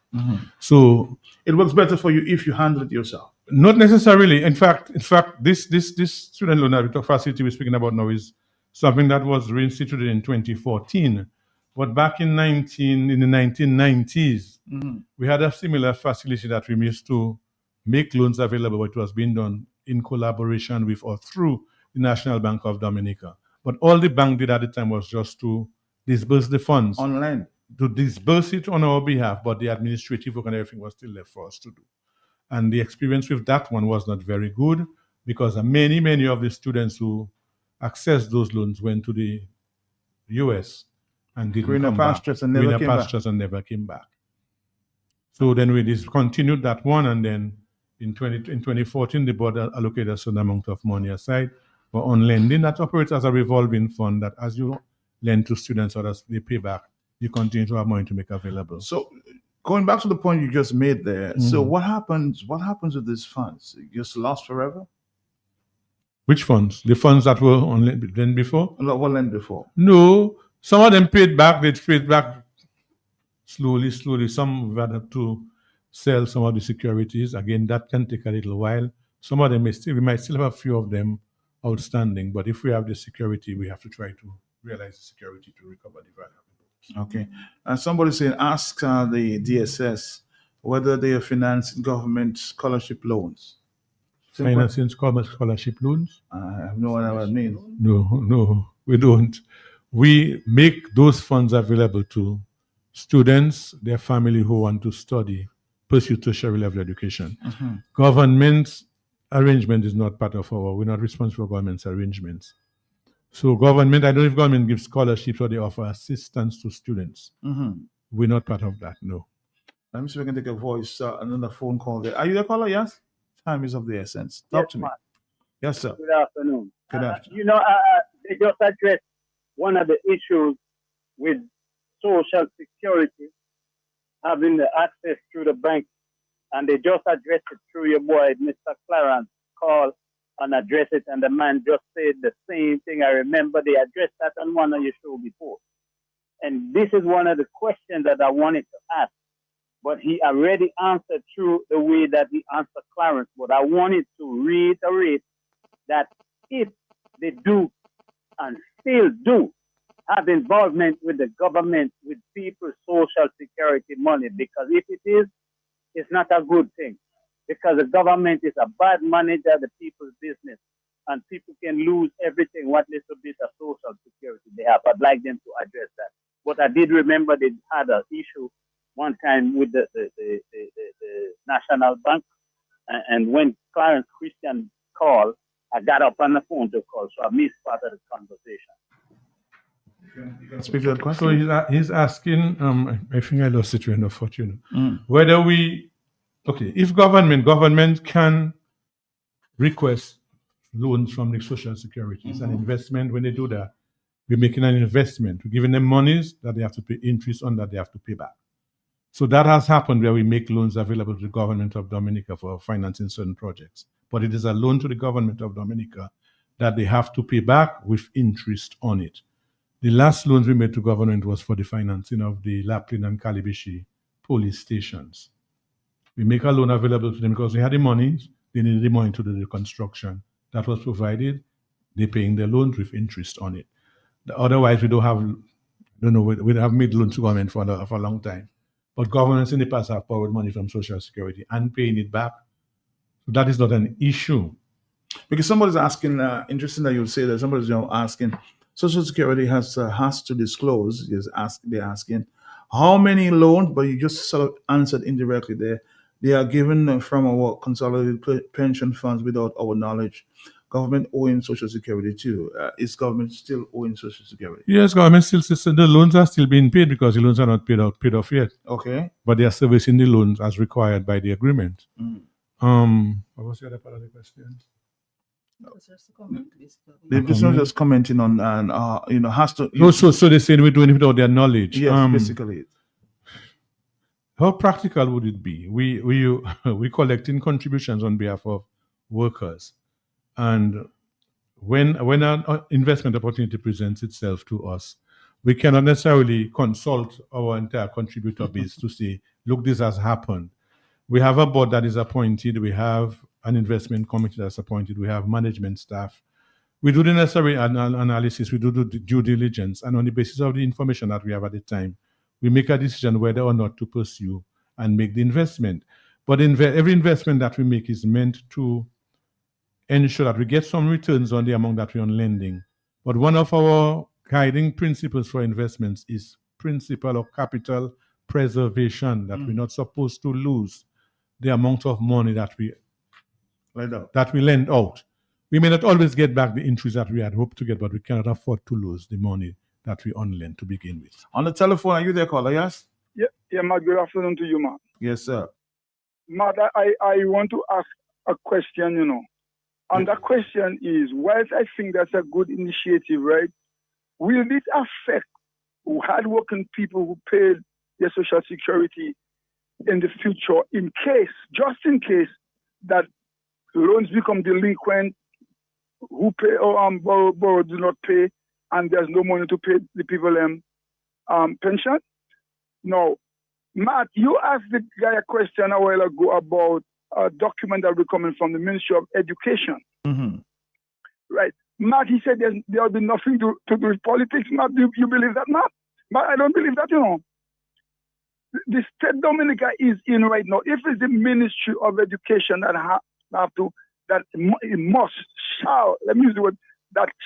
So it works better for you if you handle it yourself. Not necessarily. In fact, this student loan facility we're speaking about now is something that was reinstituted in 2014. But back in the 1990s, we had a similar facility that we used to make loans available, but it was being done in collaboration with or through the National Bank of Dominica. But all the bank did at the time was just to disburse the funds. Online. To disburse it on our behalf, but the administrative work and everything was still left for us to do. And the experience with that one was not very good, because many of the students who accessed those loans went to the US and didn't Greener come back. pastures and never came back. Pastures and never came back. So then we discontinued that one, and then in 2014, the board allocated a certain amount of money aside for on-lending that operates as a revolving fund, that as you lend to students or as they pay back, you continue to have money to make available. So going back to the point you just made there, so what happens with these funds? Just lost forever? Which funds? The funds that were on lent before? No, what lent before? No. Some of them paid back. They paid back slowly. Some had to sell some of the securities. Again, that can take a little while. Some of them we might still have a few of them outstanding. But if we have the security, we have to try to realize the security to recover the value. Okay. And somebody saying, ask the DSS whether they are financing government scholarship loans. Financing scholarship loans? I have no idea what it means. No, we don't. We make those funds available to students, their family who want to study, pursue tertiary level education. Government arrangement is not part of we're not responsible for government's arrangements. So government, I don't know if government gives scholarships or they offer assistance to students. We're not part of that, no. Let me see if I can take a voice, another phone call there. Are you the caller? Yes? Time is of the essence. Talk to me. Mark. Yes, sir. Good afternoon. Good afternoon. You know, they just addressed one of the issues with Social Security, having the access through the bank, and they just addressed it through your boy, Mr. Clarence, call and address it, and the man just said the same thing. I remember they addressed that on one of your show before. And this is one of the questions that I wanted to ask, but he already answered through the way that he answered Clarence. But I wanted to reiterate that if they do and still do have involvement with the government, with people's social security money, because if it is, it's not a good thing. Because the government is a bad manager of the people's business, and people can lose everything, what little bit of social security they have. I'd like them to address that. But I did remember they had an issue one time with the National Bank, and when Clarence Christian called, I got up on the phone to call, so I missed part of the conversation. Speak to that question. So he's asking, I think I lost the train of thought, whether we, if government can request loans from the Social Security. It's an investment. When they do that, we're making an investment. We're giving them monies that they have to pay interest on, that they have to pay back. So that has happened where we make loans available to the government of Dominica for financing certain projects. But it is a loan to the government of Dominica that they have to pay back with interest on it. The last loans we made to government was for the financing of the Laplin and Calibishi police stations. We make a loan available to them because they had the money, they needed the money to do the construction. That was provided. They're paying their loans with interest on it. Otherwise, we don't have, we have made loans to government for a long time. But governments in the past have borrowed money from Social Security and paying it back. So that is not an issue. Because somebody's asking, interesting that you say that, somebody's asking, Social Security has to disclose, they're asking, how many loans, but you just sort of answered indirectly there, they are given from our consolidated pension funds without our knowledge. Government owing Social Security too. Is government still owing Social Security? Yes, government still says the loans are still being paid because the loans are not paid off yet. Okay. But they are servicing the loans as required by the agreement. What was the other part of the question? This one just commenting on, and has to. So they're saying we're doing it without their knowledge. Yes, basically. How practical would it be? We collecting contributions on behalf of workers, and when an investment opportunity presents itself to us, we cannot necessarily consult our entire contributor base to say, look, this has happened. We have a board that is appointed. We have an investment committee that's appointed. We have management staff. We do the necessary analysis. We do the due diligence. And on the basis of the information that we have at the time, we make a decision whether or not to pursue and make the investment. But every investment that we make is meant to ensure that we get some returns on the amount that we're on lending. But one of our guiding principles for investments is principle of capital preservation, that we're not supposed to lose the amount of money that we lend out. We may not always get back the interest that we had hoped to get, but we cannot afford to lose the money that we unlend to begin with. On the telephone, are you there, caller? Yes? Yeah, Matt, good afternoon to you, Matt. Yes, sir. Matt, I want to ask a question, And the question is, whilst I think that's a good initiative, right? Will this affect hardworking people who pay their Social Security in the future, just in case that loans become delinquent, who pay or borrow do not pay, and there's no money to pay the people pension? Now, Matt, you asked the guy a question a while ago about a document that will be coming from the Ministry of Education. Mm-hmm. Right. Matt, he said there will be nothing to do with politics. Matt, do you believe that, Matt? But I don't believe that, The state Dominica is in right now. If it's the Ministry of Education that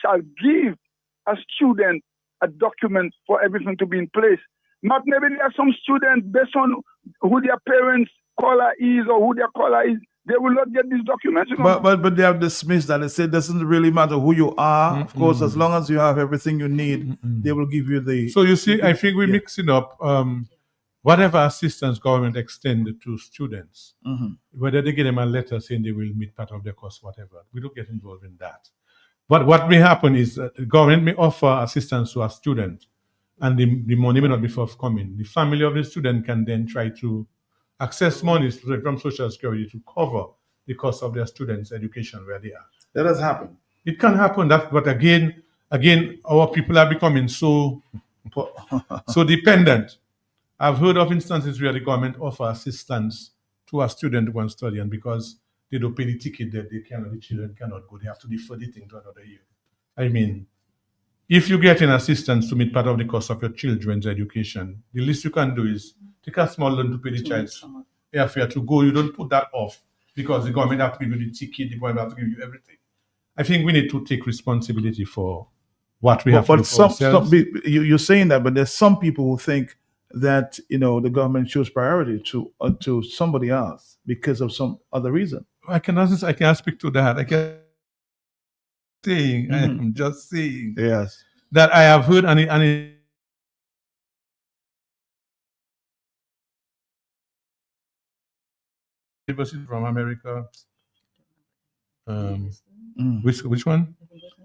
shall give a student a document for everything to be in place. Not maybe there are some students based on who their parents' color is or who their color is, they will not get these documents. You know? But they have dismissed that. They say it doesn't really matter who you are. Of course, as long as you have everything you need, they will give you the. So you see, I think we're mixing up whatever assistance government extended to students, whether they get them a letter saying they will meet part of their cost, whatever. We don't get involved in that. But what may happen is that the government may offer assistance to a student, and the money may not be forthcoming. The family of the student can then try to access money from Social Security to cover the cost of their students' education where they are. That does happen. It can happen. But again, our people are becoming so dependent. I've heard of instances where the government offer assistance to a student who wants to study, and because they don't pay the ticket, that the children cannot go. They have to defer the thing to another year. I mean, if you get an assistance to meet part of the cost of your children's education, the least you can do is take a small loan to pay the child's airfare to go. You don't put that off because the government have to give you the ticket, the government have to give you everything. I think we need to take responsibility for what we have to do for ourselves. You're saying that, but there's some people who think that the government shows priority to somebody else because of some other reason. I cannot speak to that. I'm just saying yes that I have heard and university from America. Which one?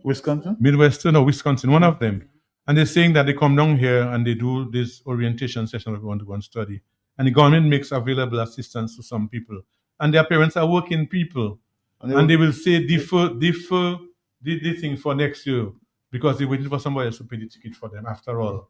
Wisconsin? Midwestern or Wisconsin, one of them. And they're saying that they come down here and they do this orientation session if they want to go and study. And the government makes available assistance to some people. And their parents are working people. And they will say defer the thing for next year because they're waiting for somebody else to pay the ticket for them after all.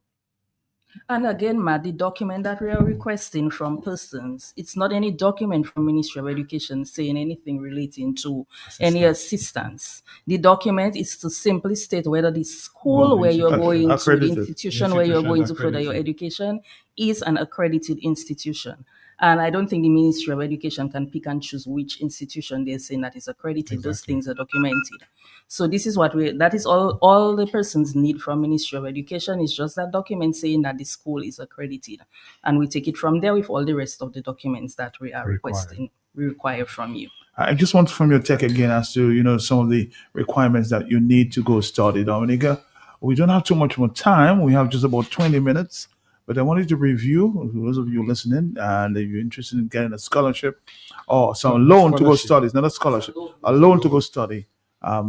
And again, Matt, the document that we are requesting from persons, it's not any document from Ministry of Education saying anything relating to any assistance. The document is to simply state whether the school where you're going to, the institution where you're going to further your education is an accredited institution. And I don't think the Ministry of Education can pick and choose which institution they're saying that is accredited. Exactly. Those things are documented. So this is that is all the persons need from Ministry of Education is just that document saying that the school is accredited. And we take it from there with all the rest of the documents that we are we require from you. I just want from your take again as to, some of the requirements that you need to go study, Dominica. We don't have too much more time. We have just about 20 minutes. But I wanted to review, those of you listening, and if you're interested in getting a scholarship or some loan to go study, it's not a scholarship, a loan to go study,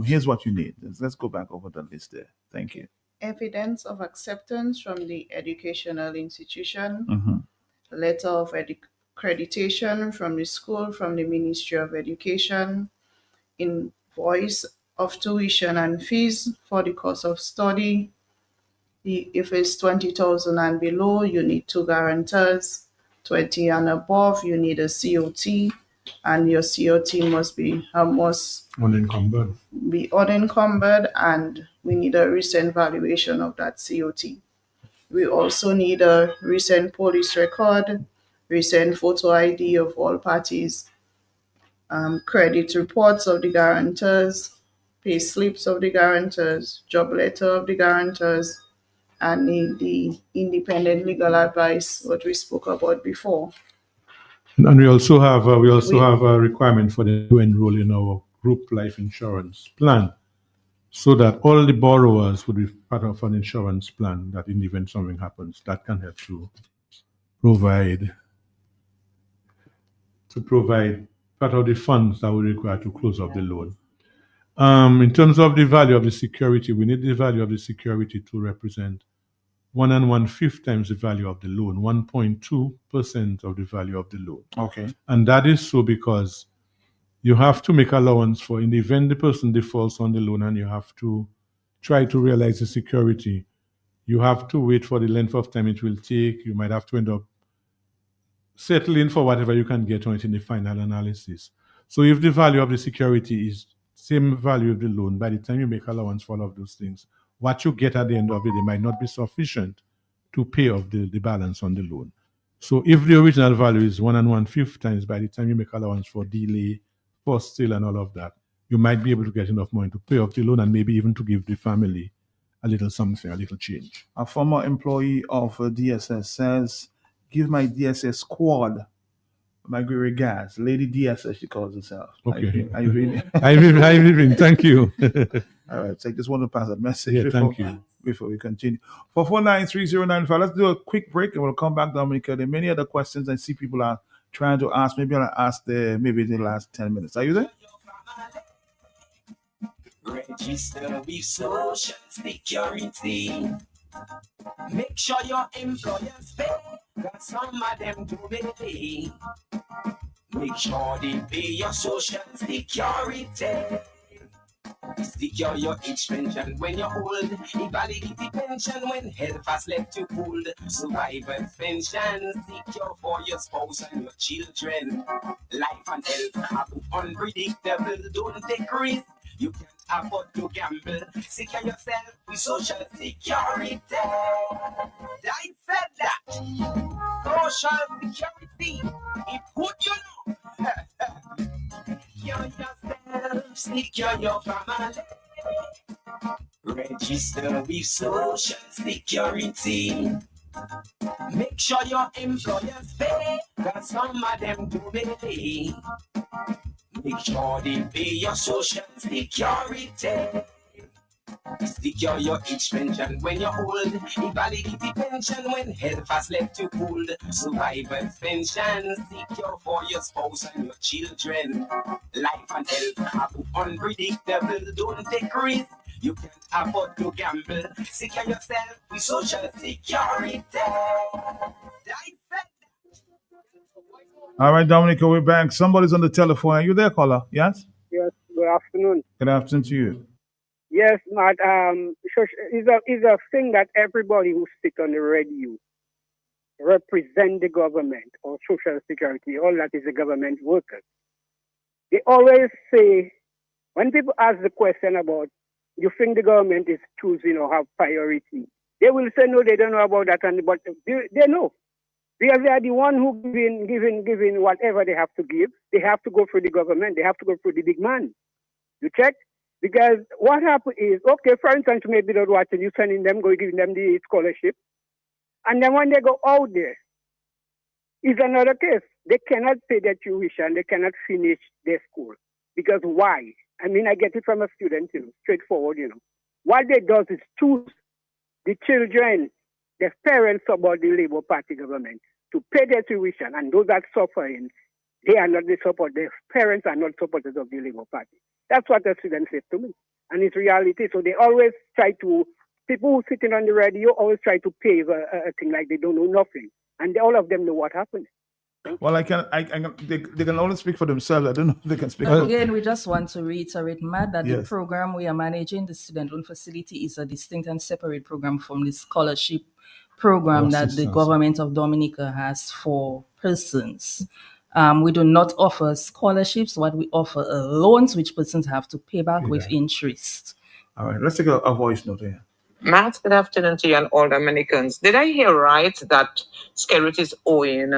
here's what you need. Let's go back over the list there. Thank you. Evidence of acceptance from the educational institution, letter of accreditation from the school, from the Ministry of Education, invoice of tuition and fees for the course of study. If it's 20,000 and below, you need 2 guarantors. 20 and above, you need a COT, and your COT must be unencumbered. And we need a recent valuation of that COT. We also need a recent police record, recent photo ID of all parties, credit reports of the guarantors, pay slips of the guarantors, job letter of the guarantors, and the independent legal advice, what we spoke about before. And we also have a requirement for them to enroll in our group life insurance plan, so that all the borrowers would be part of an insurance plan that in the event something happens, that can help to provide part of the funds that we require to close off the loan. In terms of the value of the security, we need the value of the security to represent 1 1/5 times the value of the loan, 1.2% of the value of the loan. Okay. And that is so because you have to make allowance for, in the event the person defaults on the loan and you have to try to realize the security, you have to wait for the length of time it will take. You might have to end up settling for whatever you can get on it in the final analysis. So if the value of the security is same value of the loan, by the time you make allowance for all of those things, what you get at the end of it might not be sufficient to pay off the balance on the loan. So if the original value is 1 1/5 times, by the time you make allowance for delay, for sale, and all of that, you might be able to get enough money to pay off the loan and maybe even to give the family a little something, a little change. A former employee of DSS says, give my DSS squad my great regards. Lady DS, as she calls herself. Okay. Are you reading? I'm reading. Thank you. All right. So I just want to pass that message Yeah, thank you. before we continue. 4493095. Let's do a quick break and we'll come back, Dominica. There are many other questions I see people are trying to ask. Maybe I'll ask maybe in the last 10 minutes. Are you there? Register with Social Security. Make sure your employers pay, cause some of them do pay. Make sure they pay your Social Security. Secure your age pension when you're old. Invalidity pension when health has left you cold. Survivor's pension secure for your spouse and your children. Life and health have unpredictable. Don't take risks. You can't afford to gamble. Secure yourself with Social Security. I said that. Social Security. It put you know. Secure yourself. Secure your family. Register with Social Security. Make sure your employers pay, cause some of them do pay. Make sure they pay your Social Security. Secure your age pension when you're old. Invalidity pension when health has left you cold. Survivor's pension secure for your spouse and your children. Life and health have unpredictable. Don't take risks. You can't afford to gamble. Secure yourself with Social Security. All right, Dominica, we're back. Somebody's on the telephone. Are you there, caller? Yes? Yes, good afternoon. Good afternoon to you. Yes, Matt, is a thing that everybody who sit on the radio represent the government or Social Security, all that is the government workers. They always say, when people ask the question about, you think the government is choosing or have priority, they will say, no, they don't know about that, but they know. Because they are the one who giving whatever they have to give. They have to go through the government. They have to go through the big man. You check? Because what happens is, okay, for instance, maybe they're watching, you sending them, go giving them the scholarship. And then when they go out there, it's another case. They cannot pay their tuition. They cannot finish their school. Because why? I mean, I get it from a student, straightforward, What they do is choose the children, the parents about the Labour Party government to pay their tuition. And those that suffering, they are not the support. Their parents are not supporters of the Labour Party. That's what the students say to me. And it's reality. So they always try to, people who sitting on the radio always try to pave a thing like they don't know nothing. And all of them know what happened. Well, they can only speak for themselves. I don't know if they can speak Again, we just want to reiterate, Matt, that the Yes. program we are managing, the student loan facility, is a distinct and separate program from the scholarship program that the government of Dominica has for persons. We do not offer scholarships. What we offer are loans, which persons have to pay back with interest. All right, let's take a voice note here. Matt, good afternoon to you and all Dominicans. Did I hear right that Skerrit is owing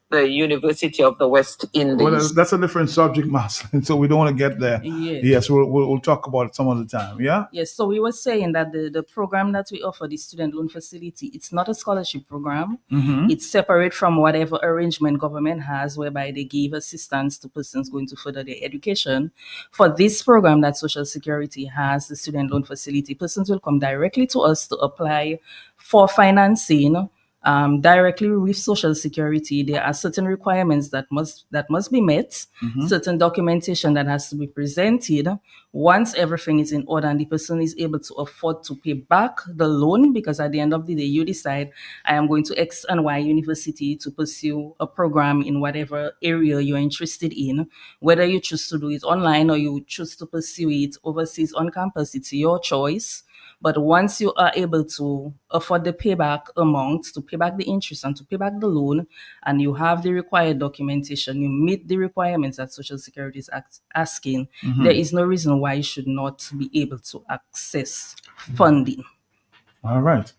the University of the West Indies? Well, that's a different subject, Marcelin, so we don't want to get there. Yes. Yes, we'll talk about it some other time, yeah? Yes, so we were saying that the program that we offer, the student loan facility, it's not a scholarship program. Mhm. It's separate from whatever arrangement government has whereby they give assistance to persons going to further their education. For this program that Social Security has, the student loan facility, persons will come directly to us to apply for financing directly with Social Security. There are certain requirements that must be met, Mhm. certain documentation that has to be presented. Once everything is in order and the person is able to afford to pay back the loan, because at the end of the day, you decide, I am going to X and Y university to pursue a program in whatever area you're interested in. Whether you choose to do it online or you choose to pursue it overseas on campus, it's your choice. But once you are able to afford the payback amount, to pay back the interest and to pay back the loan, and you have the required documentation, you meet the requirements that Social Security is asking, Mhm. there is no reason why you should not be able to access funding. All right.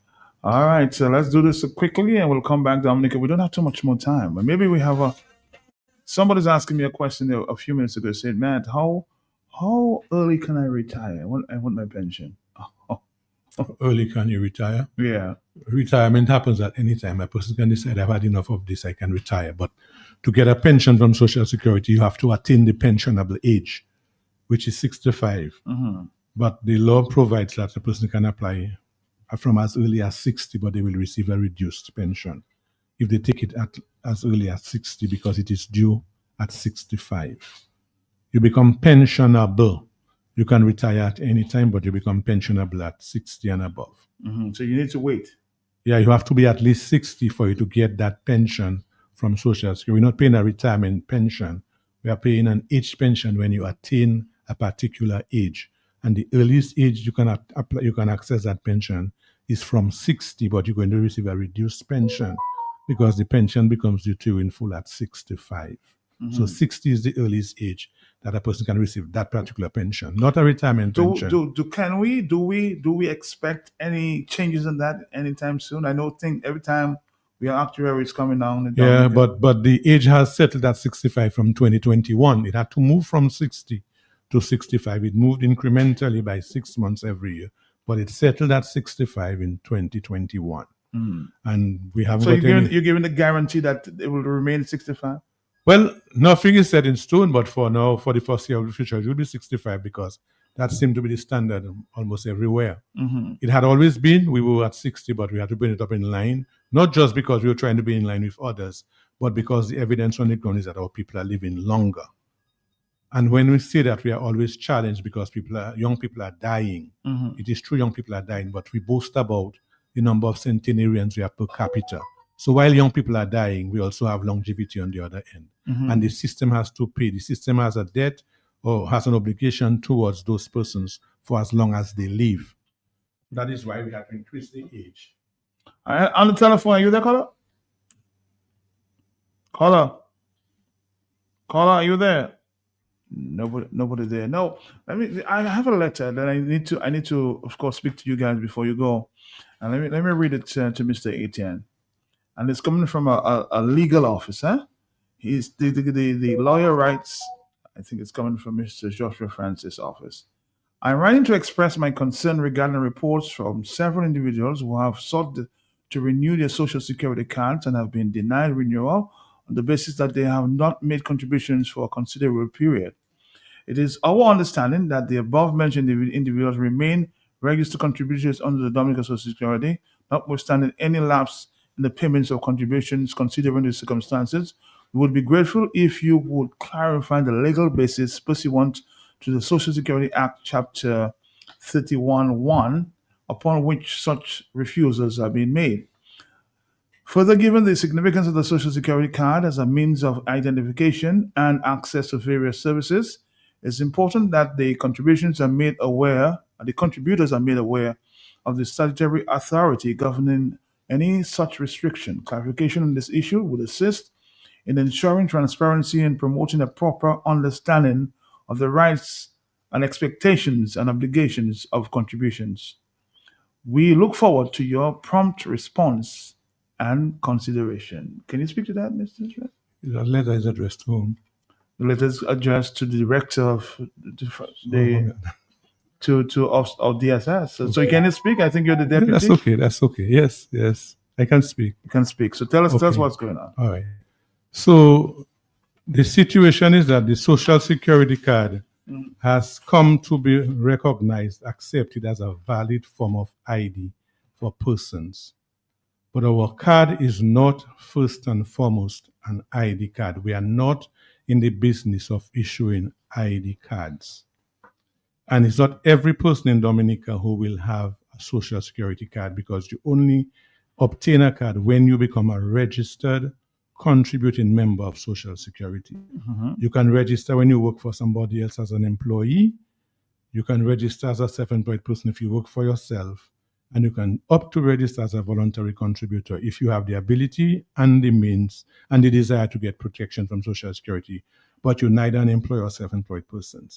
So let's do this quickly and we'll come back, Dominica. We don't have too much more time, but maybe we have somebody's asking me a question a few minutes ago. Said, Matt, how early can I retire? I want my pension. Early can you retire? Yeah. Retirement happens at any time. A person can decide, I've had enough of this, I can retire. But to get a pension from Social Security, you have to attain the pensionable age, which is 65. Mm-hmm. But the law provides that a person can apply from as early as 60, but they will receive a reduced pension if they take it at as early as 60 because it is due at 65. You become pensionable. You can retire at any time, but you become pensionable at 60 and above. Mm-hmm. So you need to wait. Yeah, you have to be at least 60 for you to get that pension from Social Security. We're not paying a retirement pension. We are paying an age pension when you attain a particular age. And the earliest age you can apply, you can access that pension is from 60, but you're going to receive a reduced pension because the pension becomes due to you in full at 65. Mm-hmm. So 60 is the earliest age that a person can receive that particular pension, not a retirement pension. Do we expect any changes in that anytime soon? I think every time we are actuaries coming down. Yeah, but the age has settled at 65 from 2021. It had to move from 60 to 65. It moved incrementally by 6 months every year, but it settled at 65 in 2021. Mm-hmm. And we haven't. So you're giving the guarantee that it will remain 65? Well, nothing is set in stone, but for now, for the foreseeable future, it will be 65 because that seemed to be the standard almost everywhere. Mm-hmm. It had always been, we were at 60, but we had to bring it up in line, not just because we were trying to be in line with others, but because the evidence on the ground is that our people are living longer. And when we say that, we are always challenged because young people are dying. Mm-hmm. It is true young people are dying, but we boast about the number of centenarians we have per capita. So while young people are dying, we also have longevity on the other end. Mm-hmm. And the system has to pay. The system has a debt or has an obligation towards those persons for as long as they live. That is why we have to increase the age. On the telephone, are you there, caller? Caller, are you there? Nobody there. No, I have a letter that I need to, of course, speak to you guys before you go. And let me read it to Mr. Etienne. And it's coming from a legal officer. He's the lawyer writes, I think it's coming from Mr. Joshua Francis' office. I'm writing to express my concern regarding reports from several individuals who have sought to renew their Social Security cards and have been denied renewal on the basis that they have not made contributions for a considerable period. It is our understanding that the above-mentioned individuals remain registered contributors under the Dominican Social Security, notwithstanding any lapse in the payments of contributions considering the circumstances. We would be grateful if you would clarify the legal basis pursuant to the Social Security Act, Chapter 31(1), upon which such refusals are being made. Further, given the significance of the Social Security card as a means of identification and access to various services, it's important that the contributors are made aware of the statutory authority governing any such restriction. Clarification on this issue would assist in ensuring transparency and promoting a proper understanding of the rights and expectations and obligations of contributions. We look forward to your prompt response and consideration. Can you speak to that, Mr. Israel? The letter is addressed to whom? The letter is addressed to the director of of DSS. So you can speak. I think you're the deputy. That's okay. Yes, I can speak. You can speak. So tell us what's going on. All right. So the situation is that the Social Security card has come to be recognized, accepted as a valid form of ID for persons. But our card is not first and foremost an ID card. We are not in the business of issuing ID cards. And it's not every person in Dominica who will have a Social Security card because you only obtain a card when you become a registered contributing member of Social Security. Mm-hmm. You can register when you work for somebody else as an employee. You can register as a self-employed person if you work for yourself. And you can opt to register as a voluntary contributor if you have the ability and the means and the desire to get protection from Social Security, but you're neither an employee or self-employed person.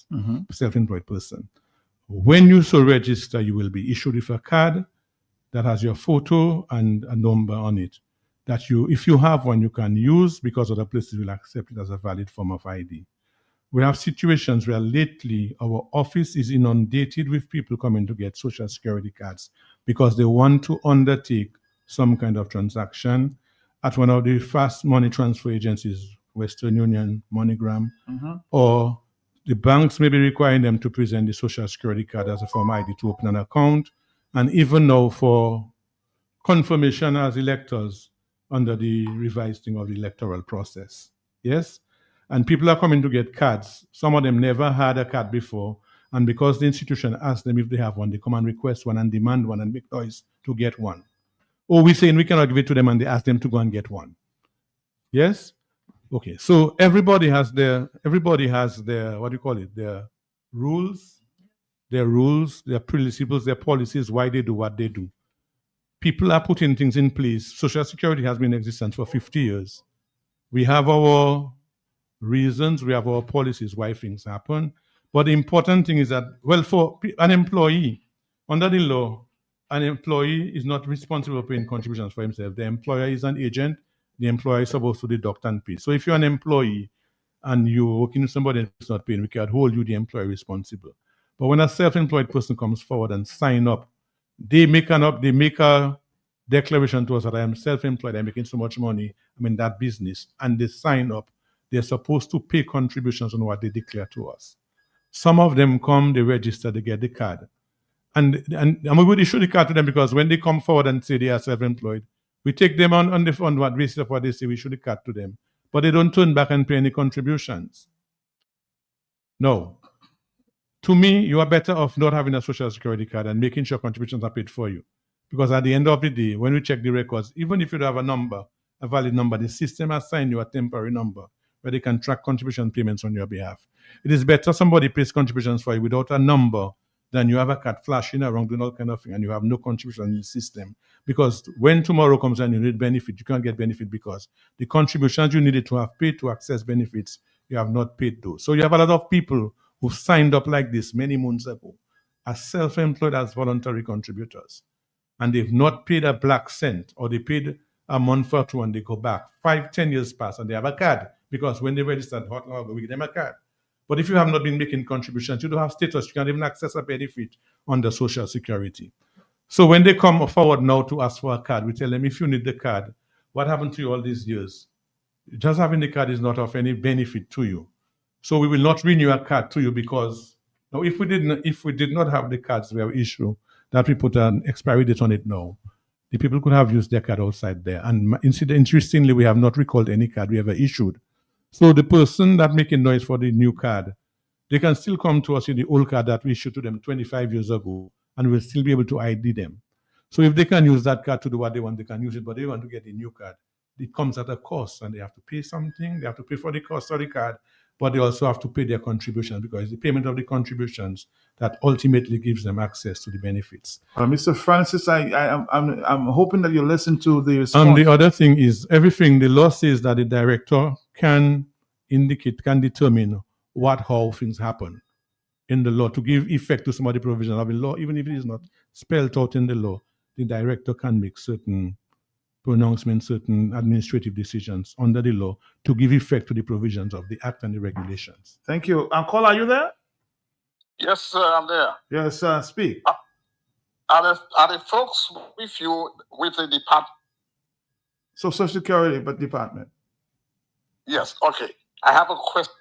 When you so register, you will be issued with a card that has your photo and a number on it that you, if you have one, you can use because other places will accept it as a valid form of ID. We have situations where lately our office is inundated with people coming to get Social Security cards because they want to undertake some kind of transaction at one of the fast money transfer agencies, Western Union, MoneyGram, or the banks may be requiring them to present the Social Security card as a form ID to open an account, and even now for confirmation as electors under the revised thing of the electoral process. Yes? And people are coming to get cards. Some of them never had a card before, and because the institution asks them if they have one, they come and request one and demand one and make noise to get one. Or we're saying we cannot give it to them and they ask them to go and get one. Yes? Okay, so everybody has their what do you call it? Their rules, their principles, their policies, why they do what they do. People are putting things in place. Social Security has been in existence for 50 years. We have our reasons, we have our policies why things happen. But the important thing is that, well, for an employee, under the law, an employee is not responsible for paying contributions for himself. The employer is an agent. The employer is supposed to deduct and pay. So if you're an employee and you're working with somebody who's not paying, we can hold you, the employer, responsible. But when a self-employed person comes forward and sign up, they make a declaration to us that I am self-employed, I'm making so much money, I'm in that business, and they sign up, they're supposed to pay contributions on what they declare to us. Some of them come, they register, they get the card. And we would issue the card to them because when they come forward and say they are self-employed, we take them on what basis of what they say, we issue the card to them. But they don't turn back and pay any contributions. No. To me, you are better off not having a Social Security card and making sure contributions are paid for you. Because at the end of the day, when we check the records, even if you don't have a number, a valid number, the system assigns you a temporary number where they can track contribution payments on your behalf. It is better somebody pays contributions for you without a number than you have a card flashing around doing all kind of thing and you have no contribution in the system. Because when tomorrow comes and you need benefit, you can't get benefit because the contributions you needed to have paid to access benefits, you have not paid those. So you have a lot of people who signed up like this many months ago as self-employed as voluntary contributors. And they've not paid a black cent, or they paid a month or two and they go back. 5-10 years pass and they have a card because when they registered, we give them a card. But if you have not been making contributions, you don't have status, you can't even access a benefit under Social Security. So when they come forward now to ask for a card, we tell them, if you need the card, what happened to you all these years? Just having the card is not of any benefit to you. So we will not renew a card to you because now if we did not have the cards we have issued, that we put an expiry date on it now, the people could have used their card outside there. And interestingly, we have not recalled any card we ever issued. So the person that making noise for the new card, they can still come to us with the old card that we issued to them 25 years ago, and we'll still be able to ID them. So if they can use that card to do what they want, they can use it, but they want to get a new card. It comes at a cost, and they have to pay something. They have to pay for the cost of the card, but they also have to pay their contributions because it's the payment of the contributions that ultimately gives them access to the benefits. Mr. Francis, I'm hoping that you listen to the response. And the other thing is, everything the law says that the director can determine how things happen in the law to give effect to some of the provisions of the law, even if it is not spelled out in the law. The director can make certain pronouncements, certain administrative decisions under the law to give effect to the provisions of the Act and the regulations. Thank you. Call, are you there? Yes, sir, I'm there. Yes, speak. Are the folks with you with the department? Social Security department. Yes, okay. I have a question.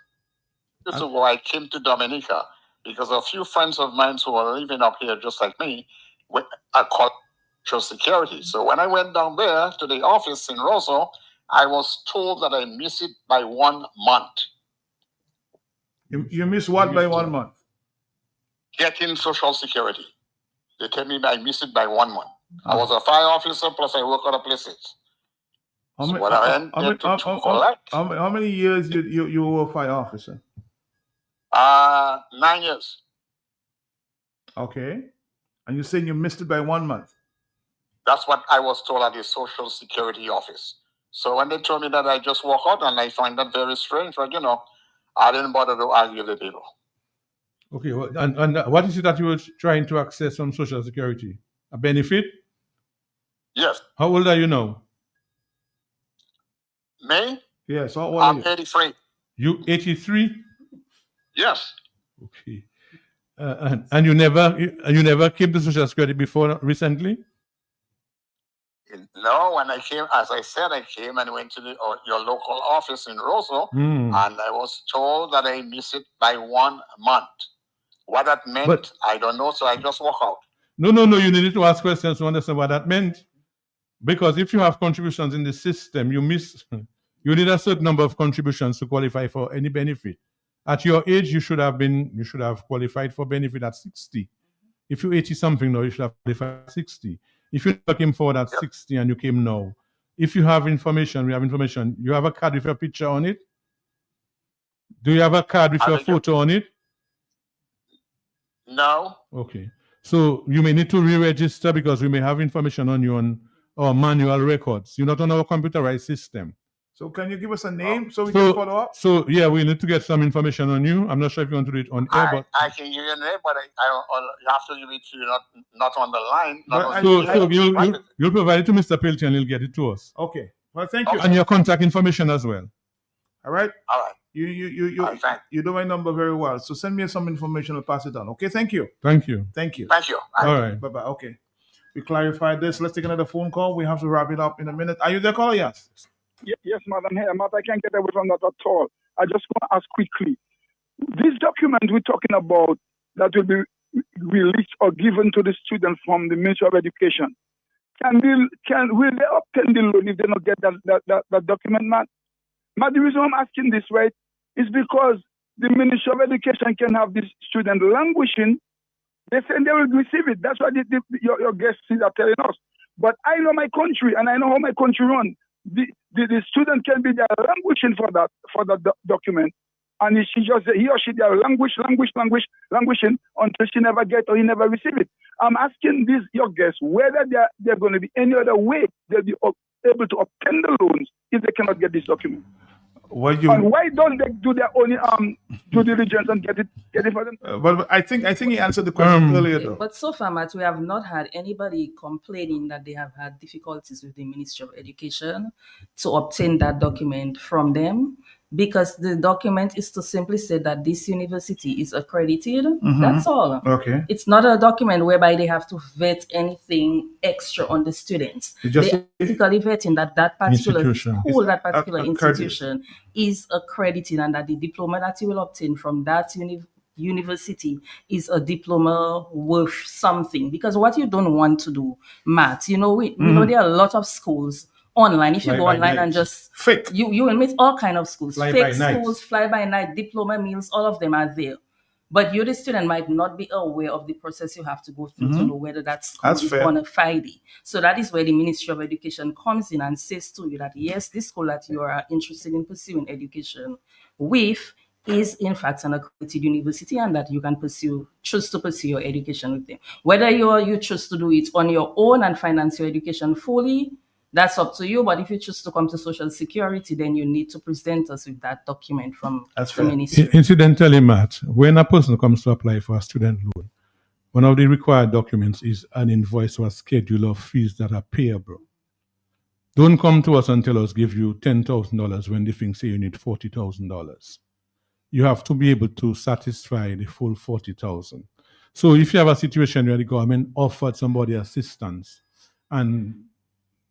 This is why I came to Dominica because a few friends of mine who are living up here just like me are called Social Security. So when I went down there to the office in Roseau, I was told that I missed it by 1 month. You miss what by 1 month? Getting Social Security. They tell me I missed it by 1 month. I was a fire officer, plus I work other places. How many years you were a fire officer? 9 years. Okay. And you're saying you missed it by 1 month? That's what I was told at the Social Security office. So when they told me that, I just walk out, and I find that very strange. But, I didn't bother to argue the people. Okay. Well, and what is it that you were trying to access from Social Security? A benefit? Yes. How old are you now? Me? Yes. I'm 83. You 83? Yes. Okay. And you never came to Social Security before recently? No, when I came, as I said, I came and went to your local office in Roseau, Hmm. and I was told that I missed it by 1 month. What that meant, But- I don't know, so I just walk out. No. You needed to ask questions to understand what that meant. Because if you have contributions in the system, you need a certain number of contributions to qualify for any benefit. At your age, you should have qualified for benefit at 60. If you're 80 something now, you should have qualified at 60. If you came forward at 60 and you came now, if you have information, we have information. You have a card with your picture on it? Do you have a card with your photo on it? No. Okay. So you may need to re-register because we may have information on you on our manual records. You're not on our computerized system. So can you give us a name so we can follow up? So yeah, we need to get some information on you. I'm not sure if you want to do it on air, but I can give you a name, but you have to give it to you not on the line. you'll provide it to Mr. Pilty and he'll get it to us. Okay. Well, thank you. And your contact information as well. All right. All right. You know my number very well. So send me some information. I'll pass it on. Okay. Thank you. Thank you. Thank you. All right. Bye bye. Okay. We clarified this. Let's take another phone call. We have to wrap it up in a minute. Are you there, caller? Yes. Yes, madam. Here, Matt, I can't get away from that at all. I just want to ask quickly. This document we're talking about that will be released or given to the students from the Ministry of Education, will they obtain the loan if they don't get that document, Matt? Matt, the reason I'm asking this, right, is because the Ministry of Education can have this student languishing. They say they will receive it. That's what your guests are telling us. But I know my country and I know how my country runs. The student can be there languishing for that document, and he or she there languishing until she never get or he never receive it. I'm asking your guests whether they're going to be any other way they'll be able to obtain the loans if they cannot get this document. And why don't they do their own due diligence and get it for them? But I think he answered the question earlier, though. But so far, Matt, we have not had anybody complaining that they have had difficulties with the Ministry of Education to obtain that document from them, because the document is to simply say that this university is accredited. Mhm. That's all. Okay. It's not a document whereby they have to vet anything extra on the students. It's just- They're basically vetting that particular Institution. school, that particular Accredited. institution is accredited, and that the diploma that you will obtain from that university is a diploma worth something. Because what you don't want to do, Matt, we know there are a lot of schools online. If you go online and just fake, you will meet all kind of schools, Fly fake by night. schools, fly by night, diploma mills, all of them are there. But you, the student, might not be aware of the process you have to go through to Mhm. know whether that school That's is fair. bona fide. So that is where the Ministry of Education comes in and says to you that yes, this school that you are interested in pursuing education with is in fact an accredited university, and that you can choose to pursue your education with them. Whether you choose to do it on your own and finance your education fully, that's up to you. But if you choose to come to Social Security, then you need to present us with that document from the ministry. Incidentally, Matt, when a person comes to apply for a student loan, one of the required documents is an invoice or a schedule of fees that are payable. Don't come to us and tell us give you $10,000 when the thing say you need $40,000. You have to be able to satisfy the full $40,000. So if you have a situation where the government offered somebody assistance and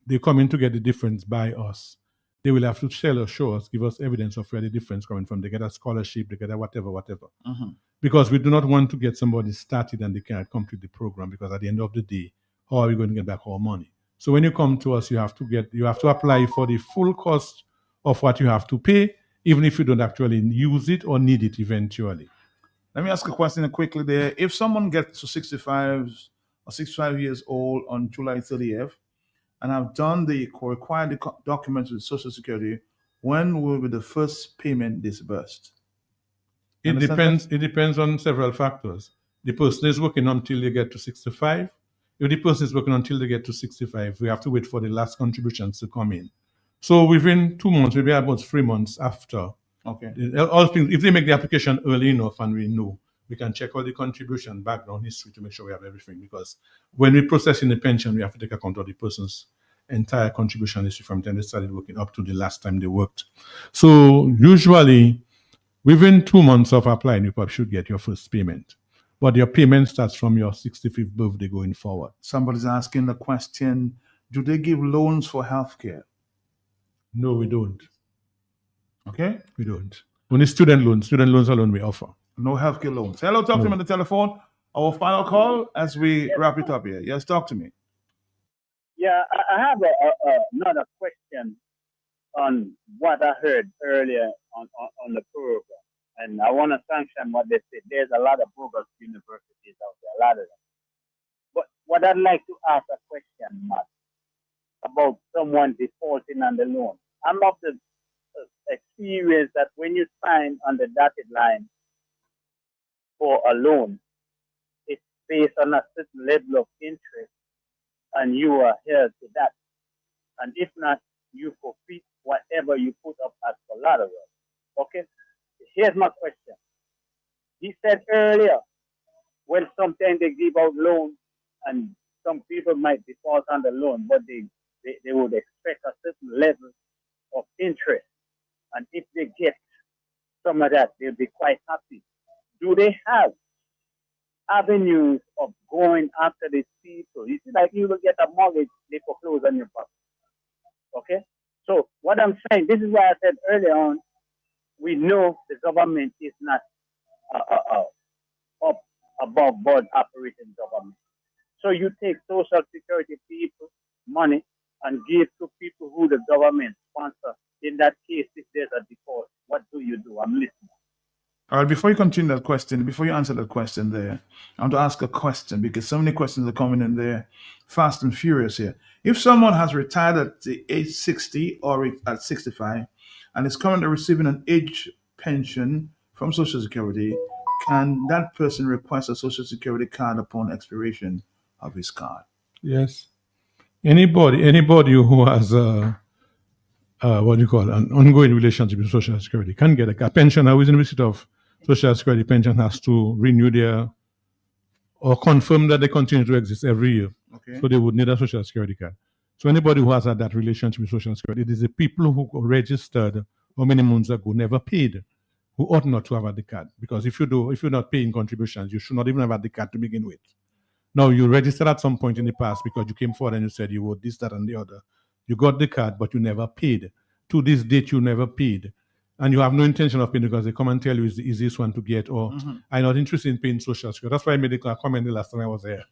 they come in to get the difference by us, they will have to show us, give us evidence of where the difference coming from. They get a scholarship, they get a whatever. Mhm. Because we do not want to get somebody started and they cannot complete the program, because at the end of the day, how are we going to get back our money? So when you come to us, you have to apply for the full cost of what you have to pay, even if you don't actually use it or need it eventually. Let me ask a question quickly there. If someone gets to 65 years old on July 30th and have done the required documents with Social Security, when will be the first payment disbursed? It Understand depends on several factors. The person is working until they get to 65. If the person is working until they get to 65, we have to wait for the last contributions to come in. So within 2 months, maybe about 3 months after. Okay. All things, if they make the application early enough and we know, we can check all the contribution background history to make sure we have everything. Because when we process in the pension, we have to take account of the person's entire contribution history from the time they started working up to the last time they worked. So usually, Within 2 months of applying, you probably should get your first payment. But your payment starts from your 65th birthday going forward. Somebody's asking the question, do they give loans for healthcare? No, we don't. Okay? We don't. Only student loans. Student loans alone we offer. No healthcare loans. Hello, talk to me on the telephone. Our final call as we wrap it up here. Yes, talk to me. Yeah, I have another question on what I heard earlier on the program. And I want to sanction what they said. There's a lot of bogus universities out there, a lot of them. But what I'd like to ask a question, Matt, about someone defaulting on the loan. I'm of the experience that when you sign on the dotted line for a loan, it's based on a certain level of interest, and you are held to that. And if not, you forfeit whatever you put up as collateral. Okay? Here's my question. He said earlier, well, sometimes they give out loans and some people might default on the loan, but they would expect a certain level of interest. And if they get some of that, they'll be quite happy. Do they have avenues of going after these people? You see, like you will get a mortgage, they foreclose on your property. Okay? So what I'm saying, this is why I said earlier on, we know the government is not up above board operating government. So you take social security people money and give to people who the government sponsor. In that case, if there's a default, what do you do? I'm listening. All right, before you continue that question, before you answer that question there, I want to ask a question because so many questions are coming in there fast and furious here. If someone has retired at the age 60 or at 65 and is currently receiving an age pension from Social Security, can that person request a Social Security card upon expiration of his card? Yes. Anybody who has an ongoing relationship with Social Security can get a card. Pensioner who is in receipt of Social Security pension has to renew their or confirm that they continue to exist every year. Okay. So they would need a Social Security card. So anybody who has had that relationship with Social Security, it is the people who registered how many months ago, never paid, who ought not to have had the card. Because if you're not paying contributions, you should not even have had the card to begin with. Now, you registered at some point in the past because you came forward and you said you would this, that, and the other. You got the card, but you never paid. To this date, you never paid. And you have no intention of paying because they come and tell you, is this one to get? Or I'm not interested in paying Social Security. That's why I made a comment the last time I was here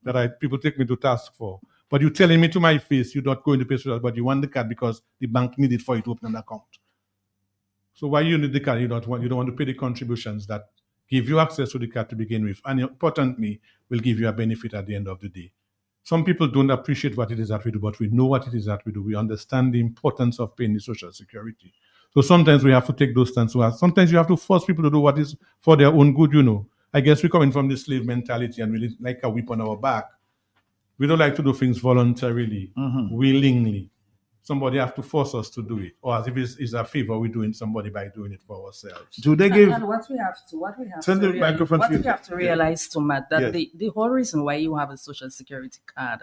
that people take me to task for. But you're telling me to my face you're not going to pay Social Security, but you want the card because the bank needed it for you to open an account. So why you need the card? You don't want to pay the contributions that give you access to the card to begin with, and importantly, will give you a benefit at the end of the day. Some people don't appreciate what it is that we do, but we know what it is that we do. We understand the importance of paying the Social Security. So sometimes we have to take those stands. Sometimes you have to force people to do what is for their own good, I guess we're coming from the slave mentality and we like a whip on our back. We don't like to do things voluntarily, willingly. Somebody have to force us to do it, or as if it's a favor we're doing somebody by doing it for ourselves. Do they give? And what we have to realize, to Matt, that the whole reason why you have a Social Security card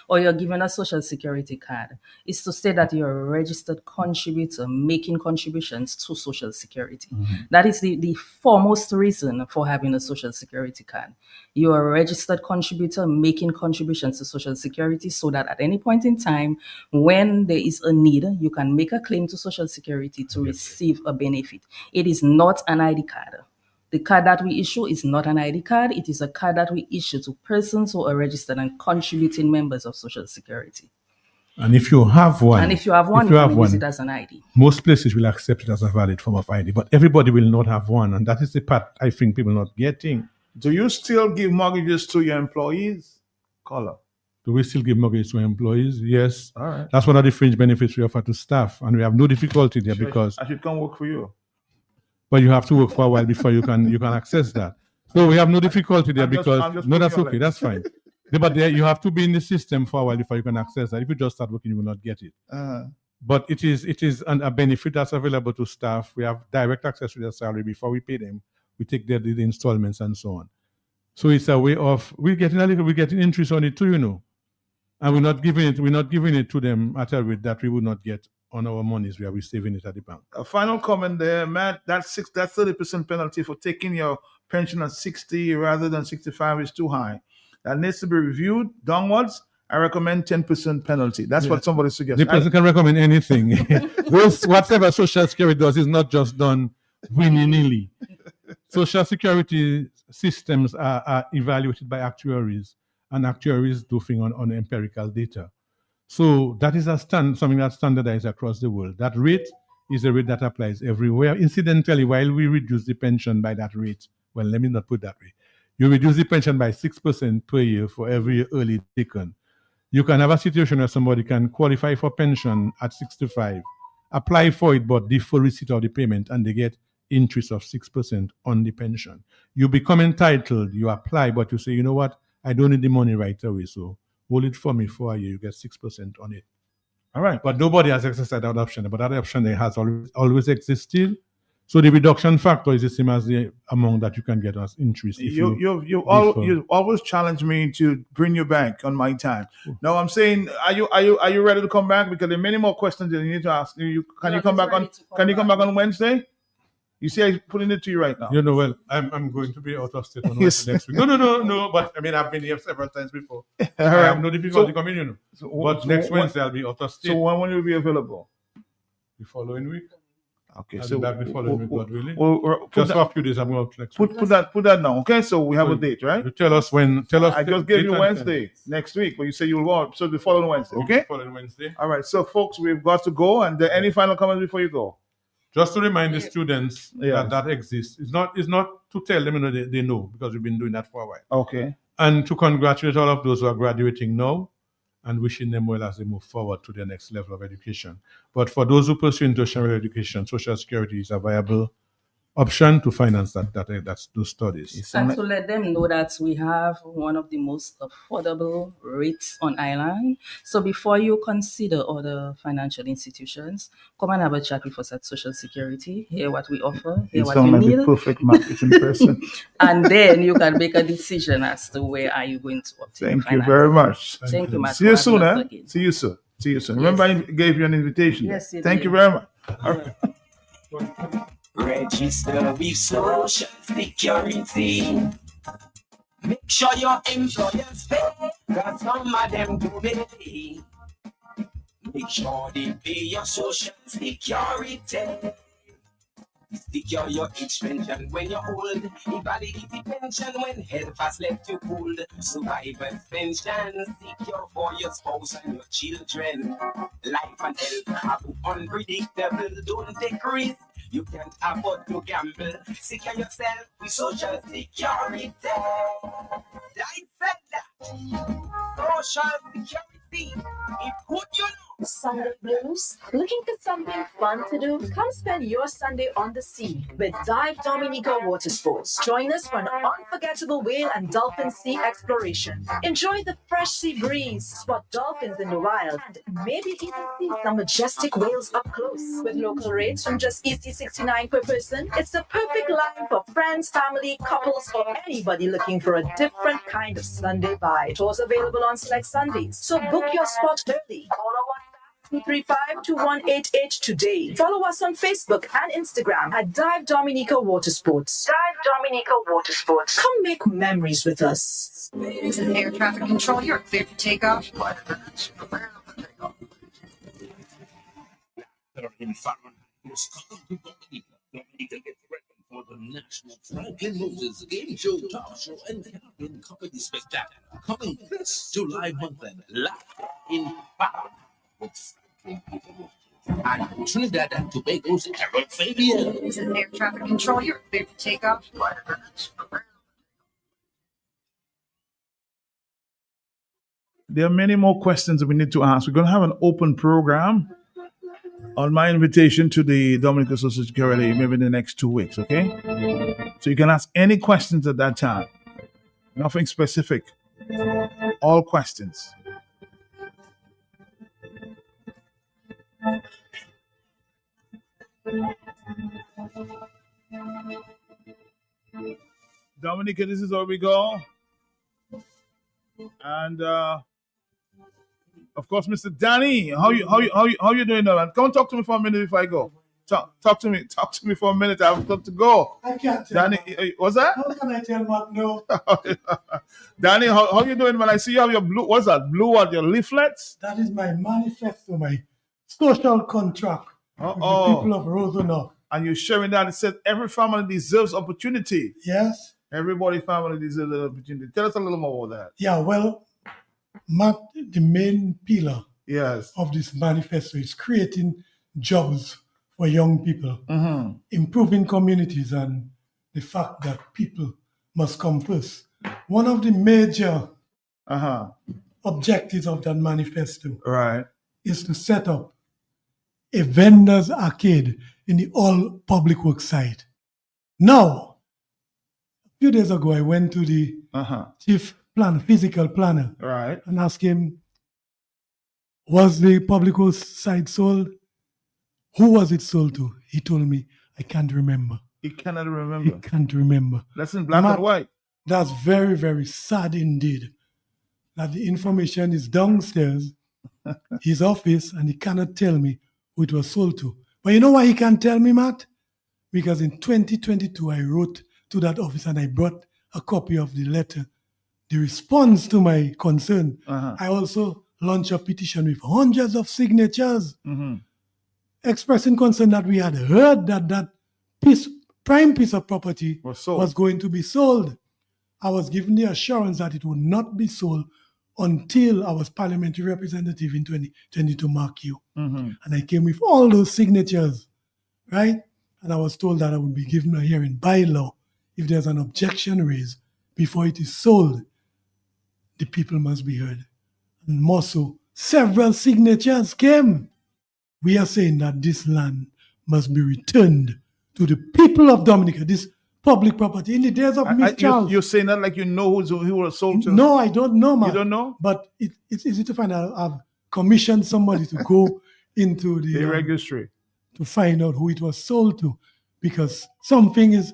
or you're given a Social Security card is to say that you're a registered contributor making contributions to Social Security. That is the foremost reason for having a Social Security card. You are a registered contributor making contributions to Social Security so that at any point in time, when there is a need, you can make a claim to Social Security to receive a benefit. It is not an ID card. The card that we issue is not an ID card. It is a card that we issue to persons who are registered and contributing members of Social Security. And if you have one, you can use it as an ID. Most places will accept it as a valid form of ID, but everybody will not have one. And that is the part I think people are not getting. Do you still give mortgages to your employees? Caller. Do we still give mortgages to employees? Yes. All right. That's one of the fringe benefits we offer to staff, and we have no difficulty there because I should come work for you. But you have to work for a while before you can access that. So we have no difficulty there because that's okay, that's fine. But there you have to be in the system for a while before you can access that. If you just start working, you will not get it. But it is a benefit that's available to staff. We have direct access to their salary before we pay them. We take the installments and so on. So it's a way of we're getting interest on it too, and we're not giving it to them at a rate that we would not get on our monies where we're saving it at the bank. A final comment there, Matt. That 30% penalty for taking your pension at 60 rather than 65 is too high. That needs to be reviewed downwards. I recommend 10% penalty. That's what somebody suggests. The person can recommend anything. Whatever Social Security does is not just done willy-nilly. Social Security systems are evaluated by actuaries, and actuaries do things on empirical data. So that is something that's standardized across the world. That rate is a rate that applies everywhere. Incidentally, while we reduce the pension by that rate, well, let me not put that way. You reduce the pension by 6% per year for every year early taken. You can have a situation where somebody can qualify for pension at 65, apply for it, but defer receipt of the payment, and they get interest of 6% on the pension. You become entitled, you apply, but you say, you know what, I don't need the money right away, so hold it for me for a year, you get 6% on it. All right. But nobody has exercised that option, but that option has always existed. So the reduction factor is the same as the amount that you can get as interest. You always challenge me to bring you back on my time. Now I'm saying, are you ready to come back? Because there are many more questions that you need to ask. Can you come back on Wednesday? You see, I'm putting it to you right now. You know, well, I'm going to be out of state on Wednesday next week. No. But I mean, I've been here several times before. I have no difficulty coming, you know. But next Wednesday I'll be out of state. So when will you be available? The following week. Okay, I'll so be back the following week, God willing. Just for a few days, I'm out next week. Put that down. Okay, so we have a date, right? You tell us when. I just gave you Wednesday next week, but you say you'll go. So the following Wednesday, okay? Following Wednesday. All right, so folks, we've got to go. And any final comments before you go? Just to remind the students that exists. It's not to tell them they know, because we've been doing that for a while. Okay. And to congratulate all of those who are graduating now and wishing them well as they move forward to their next level of education. But for those who pursue tertiary education, Social Security is a viable option to finance that's those studies. And to let them know that we have one of the most affordable rates on island. So before you consider other financial institutions, come and have a chat with us at Social Security, hear what we offer, hear what you need. The perfect marketing person. And then you can make a decision as to where are you going to obtain Thank you very much. Thank you, Matt. See you soon, eh? See you soon. Remember, I gave you an invitation. Yes, you Thank did. you very much. All right. Register with Social Security. Make sure your employers pay, cause some of them do pay. Make sure they pay your Social Security. Secure your age pension when you're old. Invalidity pension when health has left you cold. Survivor's pension, secure for your spouse and your children. Life and health are unpredictable. Don't take risks. You can't afford to gamble. Secure yourself with Social Security. I said that. Social Security. It put you Sunday blues? Looking for something fun to do? Come spend your Sunday on the sea with Dive Dominica Water Sports. Join us for an unforgettable whale and dolphin sea exploration. Enjoy the fresh sea breeze, spot dolphins in the wild, and maybe even see some majestic whales up close. With local rates from just $60.69 per person, it's the perfect line for friends, family, couples, or anybody looking for a different kind of Sunday vibe. Tours available on select Sundays, so book your spot early. Call our 235-2188 today. Follow us on Facebook and Instagram at Dive Dominica Water Sports. Dive Dominica Water Sports. Come make memories with us. This is air traffic control. You're clear for takeoff. In Fahrenheit, Dominica gets ready for the National Franklin Moses Game Show, Talk Show, and Caribbean Company Spectacular. Coming this July month and live in Fahrenheit with and Trinidad and Tobago's Eric Fabian. This is air traffic control. You're clear for takeoff. There are many more questions that we need to ask. We're going to have an open program on my invitation to the Dominica Social Security maybe in the next 2 weeks, okay? So you can ask any questions at that time. Nothing specific. All questions. Dominica, this is where we go. And Of course, Mr. Danny. How you doing now, man? Come and talk to me for a minute before I go. Talk to me for a minute. I've got to go. I can't tell. Danny, what's that? How can I tell Matt no? Danny, how you doing, man? I see you have your blue. What's that? Blue what? Your leaflets? That is my manifesto, my social contract with the people of Rosenau. And you're sharing that. It says every family deserves opportunity. Yes. Everybody family deserves an opportunity. Tell us a little more about that. Yeah, well, Matt, the main pillar yes. of this manifesto is creating jobs for young people, Mm-hmm. improving communities, and the fact that people must come first. One of the major objectives of that manifesto right. is to set up a vendors arcade in the all public works site. Now, a few days ago, I went to the chief physical planner, right, and asked him, was the public works site sold? Who was it sold to? He told me, I can't remember. He cannot remember. He can't remember. That's in black Matt, and white. That's very, very sad indeed. That the information is downstairs, his office, and he cannot tell me who it was sold to. But you know why he can't tell me, Matt? Because in 2022, I wrote to that office and I brought a copy of the letter, the response to my concern. I also launched a petition with hundreds of signatures expressing concern that we had heard that that prime piece of property was going to be sold. I was given the assurance that it would not be sold until I was parliamentary representative in 2022, Mark you. And I came with all those signatures, right? And I was told that I would be given a hearing by law. If there's an objection raised before it is sold, the people must be heard. And more so, several signatures came. We are saying that this land must be returned to the people of Dominica, this public property. In the days of Miss Charles. You're saying that like you know who was sold to? No, I don't know, man. You don't know? But it's easy to find out. I've commissioned somebody to go into the registry to find out who it was sold to, because something is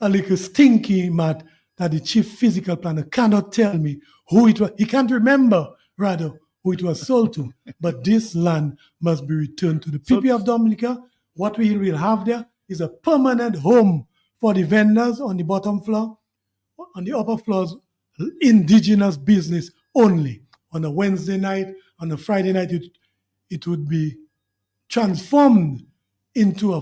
a little stinky, Matt, that the chief physical planner cannot tell me who it was. He can't remember, rather, who it was sold to. But this land must be returned to the people of Dominica. What we will have there is a permanent home for the vendors on the bottom floor. On the upper floors, indigenous business only. On a Wednesday night, on a Friday night, it would be transformed into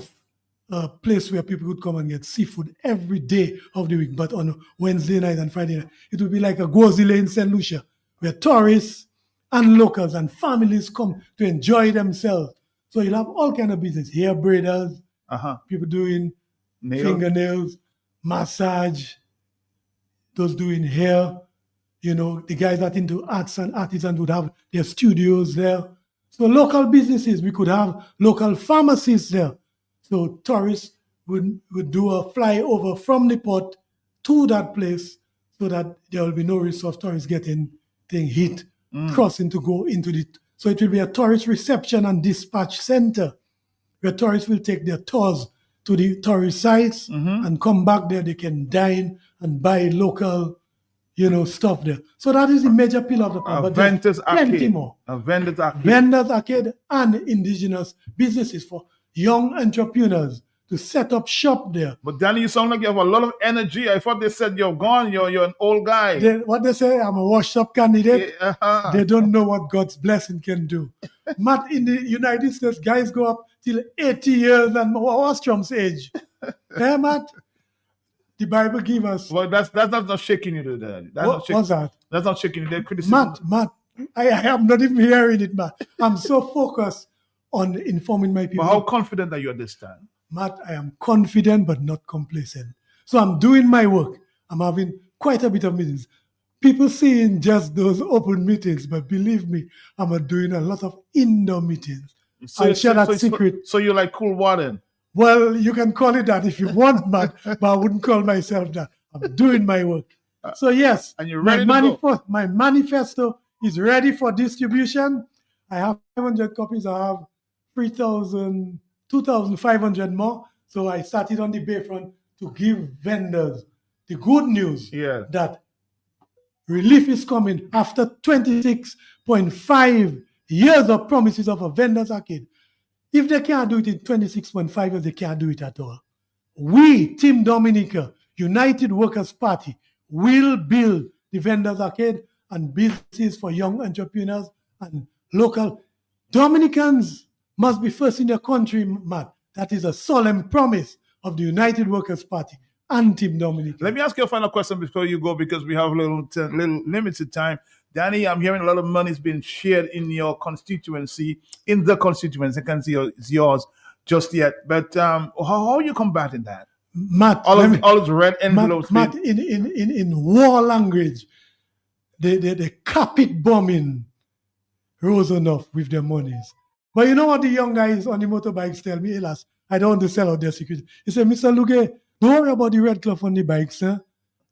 a place where people could come and get seafood every day of the week. But on a Wednesday night and Friday night, it would be like a Gozile in St. Lucia, where tourists and locals and families come to enjoy themselves. So you'll have all kind of business, hair braiders, people doing fingernails, massage, those doing hair, the guys that into arts and artisans would have their studios there. So local businesses, we could have local pharmacies there. So tourists would do a flyover from the port to that place so that there will be no risk of tourists getting hit, crossing to go into the... So it will be a tourist reception and dispatch center where tourists will take their tours to the tourist sites and come back there. They can dine and buy local, stuff there. So that is the major pillar of the plan. But vendors plenty arcade. more. A vendors arcade. Vendors arcade and indigenous businesses for young entrepreneurs to set up shop there. But Danny, you sound like you have a lot of energy. I thought they said you're gone. You're an old guy. What they say, I'm a washed-up candidate. They don't know what God's blessing can do. Matt, in the United States, guys go up till 80 years and what's Trump's age? Hey, Matt? The Bible gives us... Well, that's not shaking you, Daddy. What's that? That's not shaking you. They're criticism. Matt, I am not even hearing it, Matt. I'm so focused on informing my people. But how confident are you at this time? Matt, I am confident but not complacent. So I'm doing my work. I'm having quite a bit of meetings. People seeing just those open meetings, but believe me, I'm doing a lot of indoor meetings. I'll share that secret. So you're like Cool Warden? Well, you can call it that if you want, Matt, but I wouldn't call myself that. I'm doing my work. So yes, and you're ready to go. My manifesto is ready for distribution. I have 500 copies. I have 2,500 more. So I started on the Bayfront to give vendors the good news that relief is coming after 26.5 years of promises of a vendors arcade. If they can't do it in 26.5 years, they can't do it at all. We, Team Dominica, United Workers' Party, will build the vendors arcade and businesses for young entrepreneurs and local. Dominicans must be first in their country, Matt. That is a solemn promise of the United Workers' Party and Team Dominica. Let me ask you a final question before you go, because we have a little limited time. Danny, I'm hearing a lot of money is being shared in your constituency, I can't see it's yours just yet. But how are you combating that? Matt, all those red envelopes. Matt, in war language, they carpet bombing Rosenhoff with their monies. But you know what the young guys on the motorbikes tell me? Hélas, I don't want to sell out their security. He said, Mr. Luge, don't worry about the red cloth on the bikes, sir.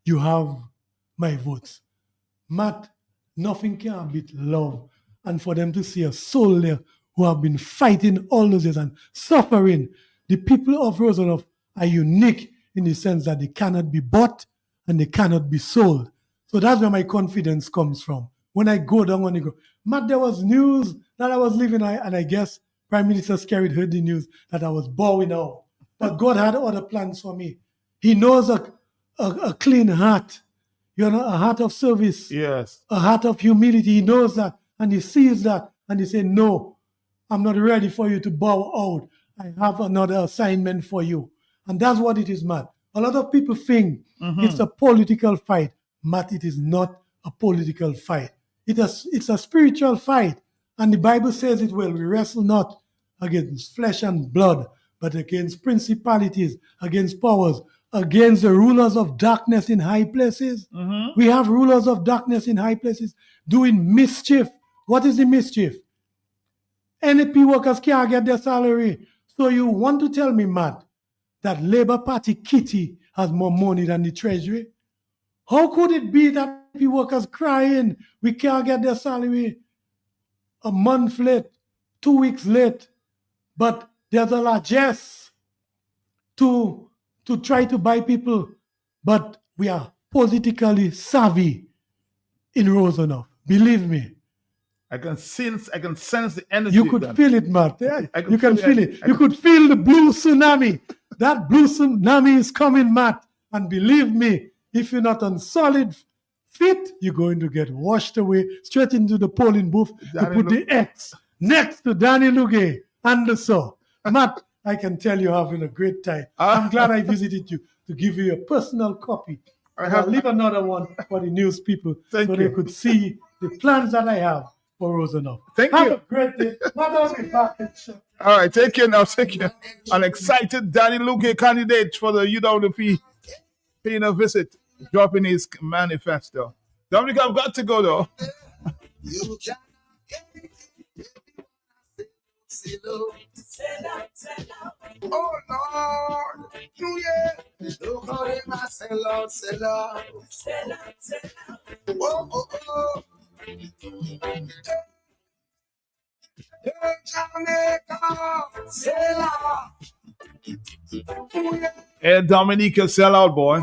You have my votes. Matt, nothing can beat love. And for them to see a soul there who have been fighting all those years and suffering. The people of Rosenhoff are unique in the sense that they cannot be bought and they cannot be sold. So that's where my confidence comes from. When I go down on the go, Matt, there was news that I was living, and I guess Prime Minister Skerrit heard the news that I was bowing out. But God had other plans for me. He knows a clean heart, a heart of service, yes, a heart of humility. He knows that, and he sees that, and he said, no, I'm not ready for you to bow out. I have another assignment for you. And that's what it is, Matt. A lot of people think it's a political fight. Matt, it is not a political fight. It's a spiritual fight. And the Bible says it well. We wrestle not against flesh and blood, but against principalities, against powers, against the rulers of darkness in high places. We have rulers of darkness in high places doing mischief. What is the mischief? NAP workers can't get their salary. So you want to tell me, Matt, that Labour Party kitty has more money than the Treasury? How could it be that NAP workers crying, we can't get their salary a month late, 2 weeks late, but there's a largesse to try to buy people, but we are politically savvy in Rosenhoff. Believe me. I can sense the energy. You could feel it, Matt. You can feel it. You could feel the blue tsunami. That blue tsunami is coming, Matt. And believe me, if you're not on solid feet, you're going to get washed away straight into the polling booth to put the X next to Danny Luge and the so. Matt, I can tell you're having a great time. I'm glad I visited you to give you a personal copy. I'll leave another one for the news people so they could see the plans that I have for Rosenhoff. Thank you. Have a great day. I'll be back. All right, take care now. Take care. An excited Danny Luge candidate for the UWP paying a visit, dropping his manifesto. Dominic, I've got to go though. Oh Lord, yeah. Look how they must sell out. Oh. Jamaica, sell out. Hey, Dominica, sell out, boy.